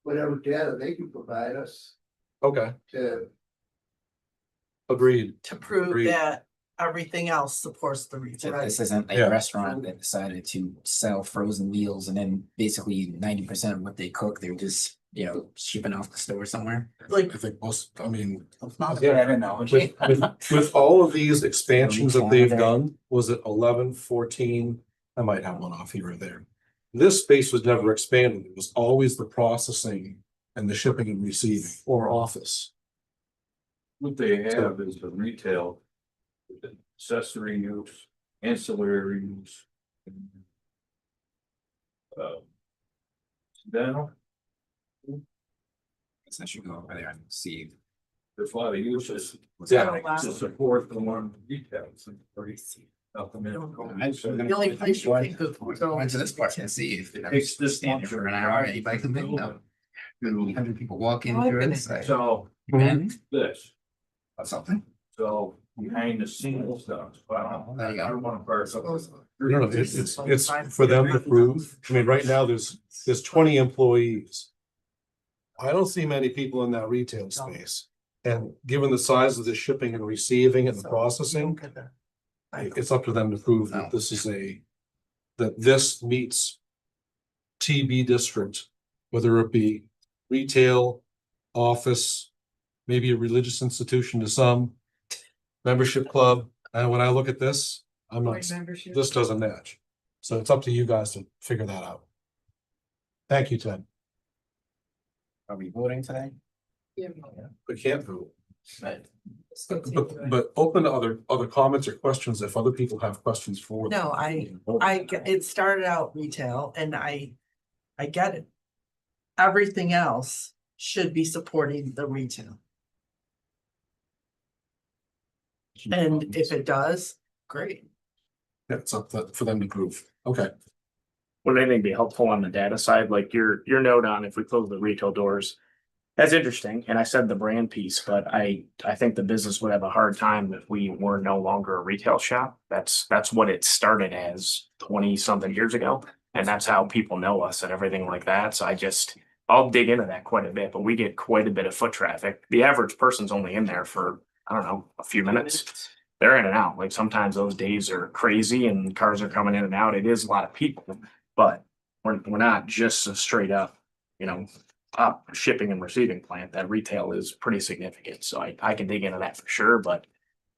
N: whatever data they can provide us
A: Okay,
N: to.
A: agreed.
L: To prove
A: Agreed.
L: that everything else supports the retail.
H: This isn't
A: Yeah.
H: a restaurant that decided to sell frozen meals and then basically 90% of what they cook, they're just, shipping off the store somewhere.
L: Like,
A: I think most, I mean,
H: Yeah, I don't know.
A: with all of these expansions that they've done, was it 11, 14? I might have one off here or there. This space was never expanded. It was always the processing and the shipping and receiving or office.
C: What they have is the retail, accessory use, ancillary use. Dental,
H: I should go over there and see.
C: there's a lot of uses
A: Yeah.
C: to support the one retails. Nothing in.
L: The only place you think of-
H: Go into this part and see if.
C: Takes this
H: Stand
C: much
H: here for an hour, anybody can make them. 100 people walking through it.
B: So
H: And
B: this,
H: something.
B: so behind the scenes stuff.
H: There you go.
A: No, it's for them to prove. I mean, right now, there's 20 employees. I don't see many people in that retail space. And given the size of the shipping and receiving and the processing, it's up to them to prove that this is that this meets TB district, whether it be retail, office, maybe a religious institution to some, membership club. And when I look at this, I'm not,
D: Membership.
A: this doesn't match. So it's up to you guys to figure that out. Thank you, Ted.
H: Are we voting today?
D: Yeah.
A: We can't vote.
H: Right.
D: Let's continue.
A: But open to other comments or questions if other people have questions for. them.
L: No, it started out retail and I get it. Everything else should be supporting the retail. And if it does, great.
A: It's up for them to prove. Okay.
B: Would anything be helpful on the data side, like your note on if we close the retail doors? That's interesting, and I said the brand piece, but I think the business would have a hard time if we were no longer a retail shop. That's what it started as 20-something years ago, and that's how people know us and everything like that. So I'll dig into that quite a bit, but we get quite a bit of foot traffic. The average person's only in there for, I don't know, a few minutes. They're in and out. Like sometimes those days are crazy and cars are coming in and out. It is a lot of people, but we're not just a straight up, up shipping and receiving plant. That retail is pretty significant. So I can dig into that for sure, but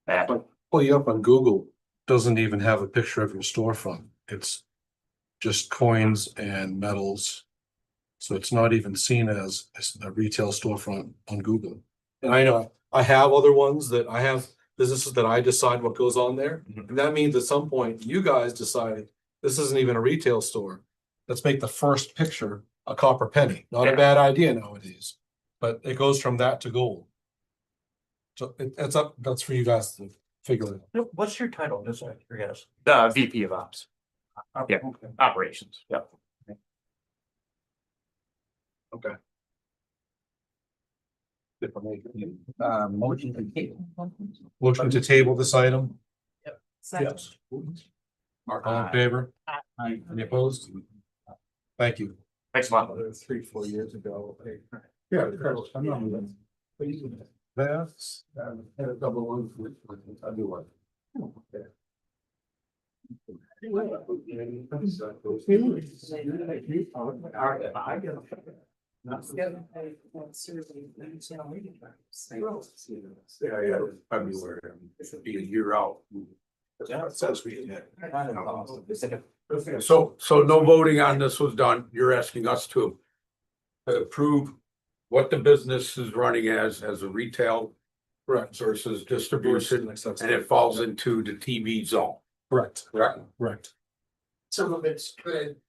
B: that.
A: Pull you up on Google, doesn't even have a picture of your storefront. It's just coins and metals. So it's not even seen as a retail storefront on Google. And I know I have other ones that I have businesses that I decide what goes on there. And that means at some point you guys decided this isn't even a retail store. Let's make the first picture a copper penny. Not a bad idea nowadays, but it goes from that to gold. So that's for you guys to figure it out.
I: What's your title? Just out of curiosity.
B: VP of Ops. Yeah, operations. Yep.
A: Okay.
H: Motion to table.
A: Looking to table this item.
D: Second.
A: All in favor? Any opposed? Thank you.
B: Thanks a lot.
F: 3-4 years ago.
A: Yeah. That's.
N: Had a double one for it, I'll do one.
M: February, it should be a year out.
A: It says we did.
M: So no voting on this was done. You're asking us to approve what the business is running as a retail versus distribution, and it falls into the TV zone.
A: Correct.
M: Correct.
N: Some of it's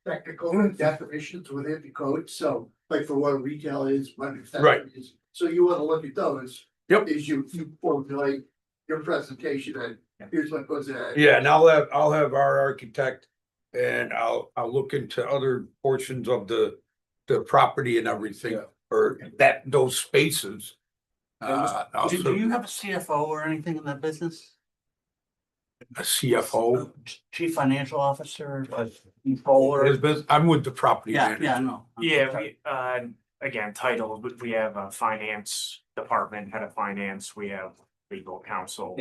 N: technical definitions within the code, so like for what retail is,
M: Right.
N: is. So you wanna look at those.
M: Yep.
N: As you formulate your presentation and here's what goes in.
M: Yeah, and I'll have our architect and I'll look into other portions of the property and everything, or those spaces.
I: Do you have a CFO or anything in that business?
M: A CFO,
I: Chief Financial Officer, a controller?
M: I'm with the property
I: Yeah,
M: manager.
I: yeah, I know.
B: Yeah, we, again, title, but we have a finance department, head of finance, we have legal counsel.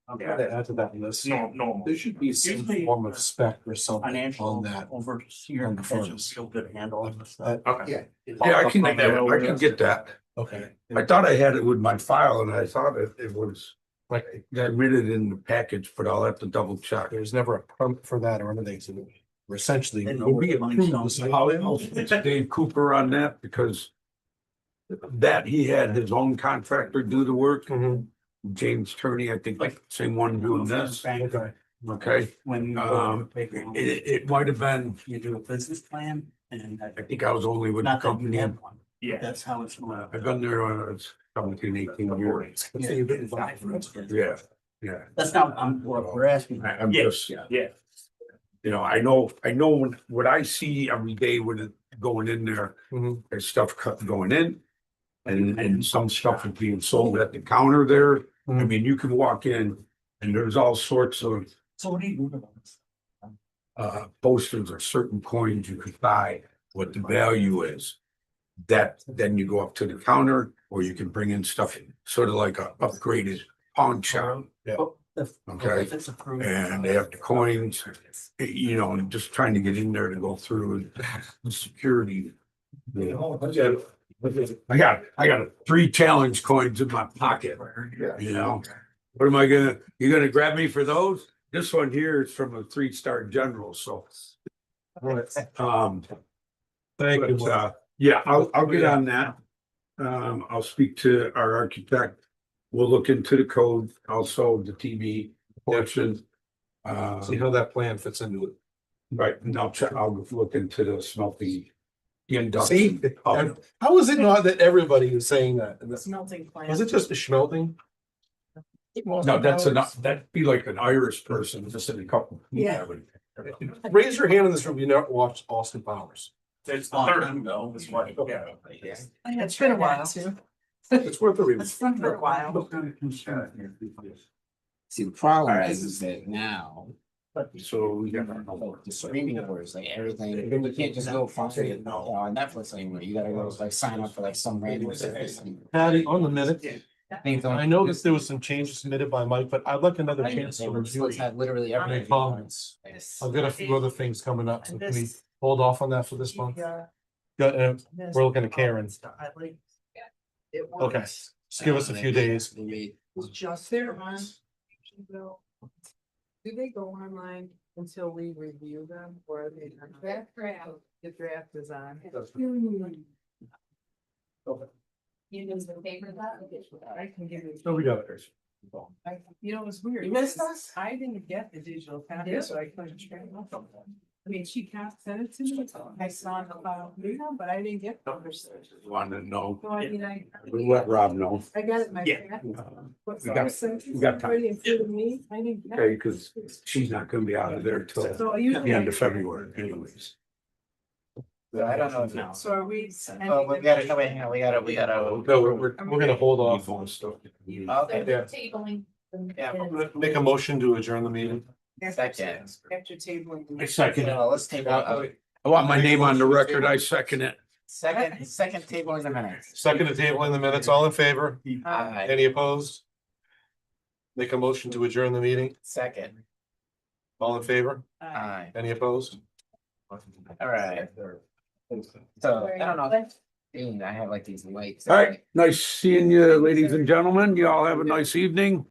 A: I'm trying to add to that list.
B: Normal.
A: There should be some form of spec or something on
I: Financial
A: that.
I: overseer,
A: on the
I: has a
A: first.
I: real good handle on this stuff.
B: Okay.
M: Yeah, I can get that.
A: Okay.
M: I thought I had it with my file and I thought it was like, I read it in the package, but I'll have to double check.
A: There's never a permit for that or anything, so we're essentially.
I: And
A: we'll be
I: money's
A: approved
I: down.
A: this way.
M: I'll Dave Cooper on that because that he had his own contractor do the work.
A: Mhm.
M: James Turney, I think, same one doing this.
A: Okay.
M: Okay,
I: When you
M: it might have been,
I: you do a business plan and
M: I think I was only with the
I: not that you
M: company.
I: have one.
B: Yeah.
I: That's how it's.
M: I've been there when I was 17, 18 years.
A: Let's say you've been involved for it.
M: Yeah.
I: That's not, what we're asking.
M: I'm
B: Yeah,
M: just,
B: yeah.
M: I know what I see every day with going in there.
A: Mhm.
M: There's stuff cut going in. And some stuff is being sold at the counter there. I
A: Mhm.
M: mean, you can walk in and there's all sorts of
C: So what are you moving on?
M: posters or certain coins you could buy, what the value is. That, then you go up to the counter, or you can bring in stuff, sort of like a upgraded pawn shop. Okay.
C: If it's approved.
M: And they have the coins, you know, and just trying to get in there to go through and the security. You know, I got 3 challenge coins in my pocket, you know. What am I gonna, you gonna grab me for those? This one here is from a 3-star general, so.
A: Thank you.
M: But, yeah, I'll get on that. I'll speak to our architect. We'll look into the code, also the TV portion.
A: See how that plan fits into it.
M: Right, and I'll look into the smelting. The
A: See,
M: induction.
A: how is it not that everybody is saying that?
D: Smelting plant.
A: Was it just a schmelting?
M: No, that's enough, that'd be like an Irish person, just in a couple.
D: Yeah.
A: Raise your hand in this room, you never watched Austin Powers.
B: It's the third window, is what, yeah.
L: It's been a while.
A: It's worth a read.
L: It's been for a while.
H: See, the problem is that now,
M: So, yeah.
H: the streaming wars, like everything, you can't just go find it, you know, on Netflix anymore. You gotta go like sign up for like some random service.
A: Patty, on the minute,
H: Things don't-
A: I noticed there was some changes submitted by Mike, but I'd like another
H: I
A: chance
H: say
A: to
H: we're
A: review
H: supposed
A: it.
H: to have literally
A: Any
H: everything.
A: comments? I've got a few other things coming up, so can we hold off on that for this month? We're looking at Karen. Okay, just give us a few days.
D: Just there on. Do they go online until we review them or are they? The draft is on.
K: You use the paper that?
D: I can give you.
A: So we got it.
D: You know, it was weird.
L: You missed us?
D: I didn't get the digital copy, so I couldn't track it. I mean, she can't send it to me. I saw the file, but I didn't get it.
M: Wanted to know.
D: So I mean,
M: We'll let Rob know.
D: I got it in my.
B: Yeah.
D: packet. But
M: We got-
D: some
M: we got time.
D: somebody included me, I didn't get
M: Okay,
D: it.
M: because she's not gonna be out of there till
D: So
M: the
D: usually.
M: end of February anyways.
G: I don't know.
B: No.
D: So are we?
G: Oh, we gotta come in here, we gotta.
A: No, we're gonna hold off on stuff.
G: Okay.
A: Yeah.
K: Tabling.
G: Yeah.
A: Make a motion to adjourn the meeting.
G: Second.
D: After tabling.
M: I second it.
G: Let's take.
M: I want my name on the record. I second it.
H: Second table in the minutes.
A: Second to table in the minutes, all in favor?
G: Aye.
A: Any opposed? Make a motion to adjourn the meeting,
G: Second.
A: all in favor?
G: Aye.
A: Any opposed?
G: All right.
H: So, I don't know. I have like these lights.
M: All right, nice seeing you, ladies and gentlemen. You all have a nice evening.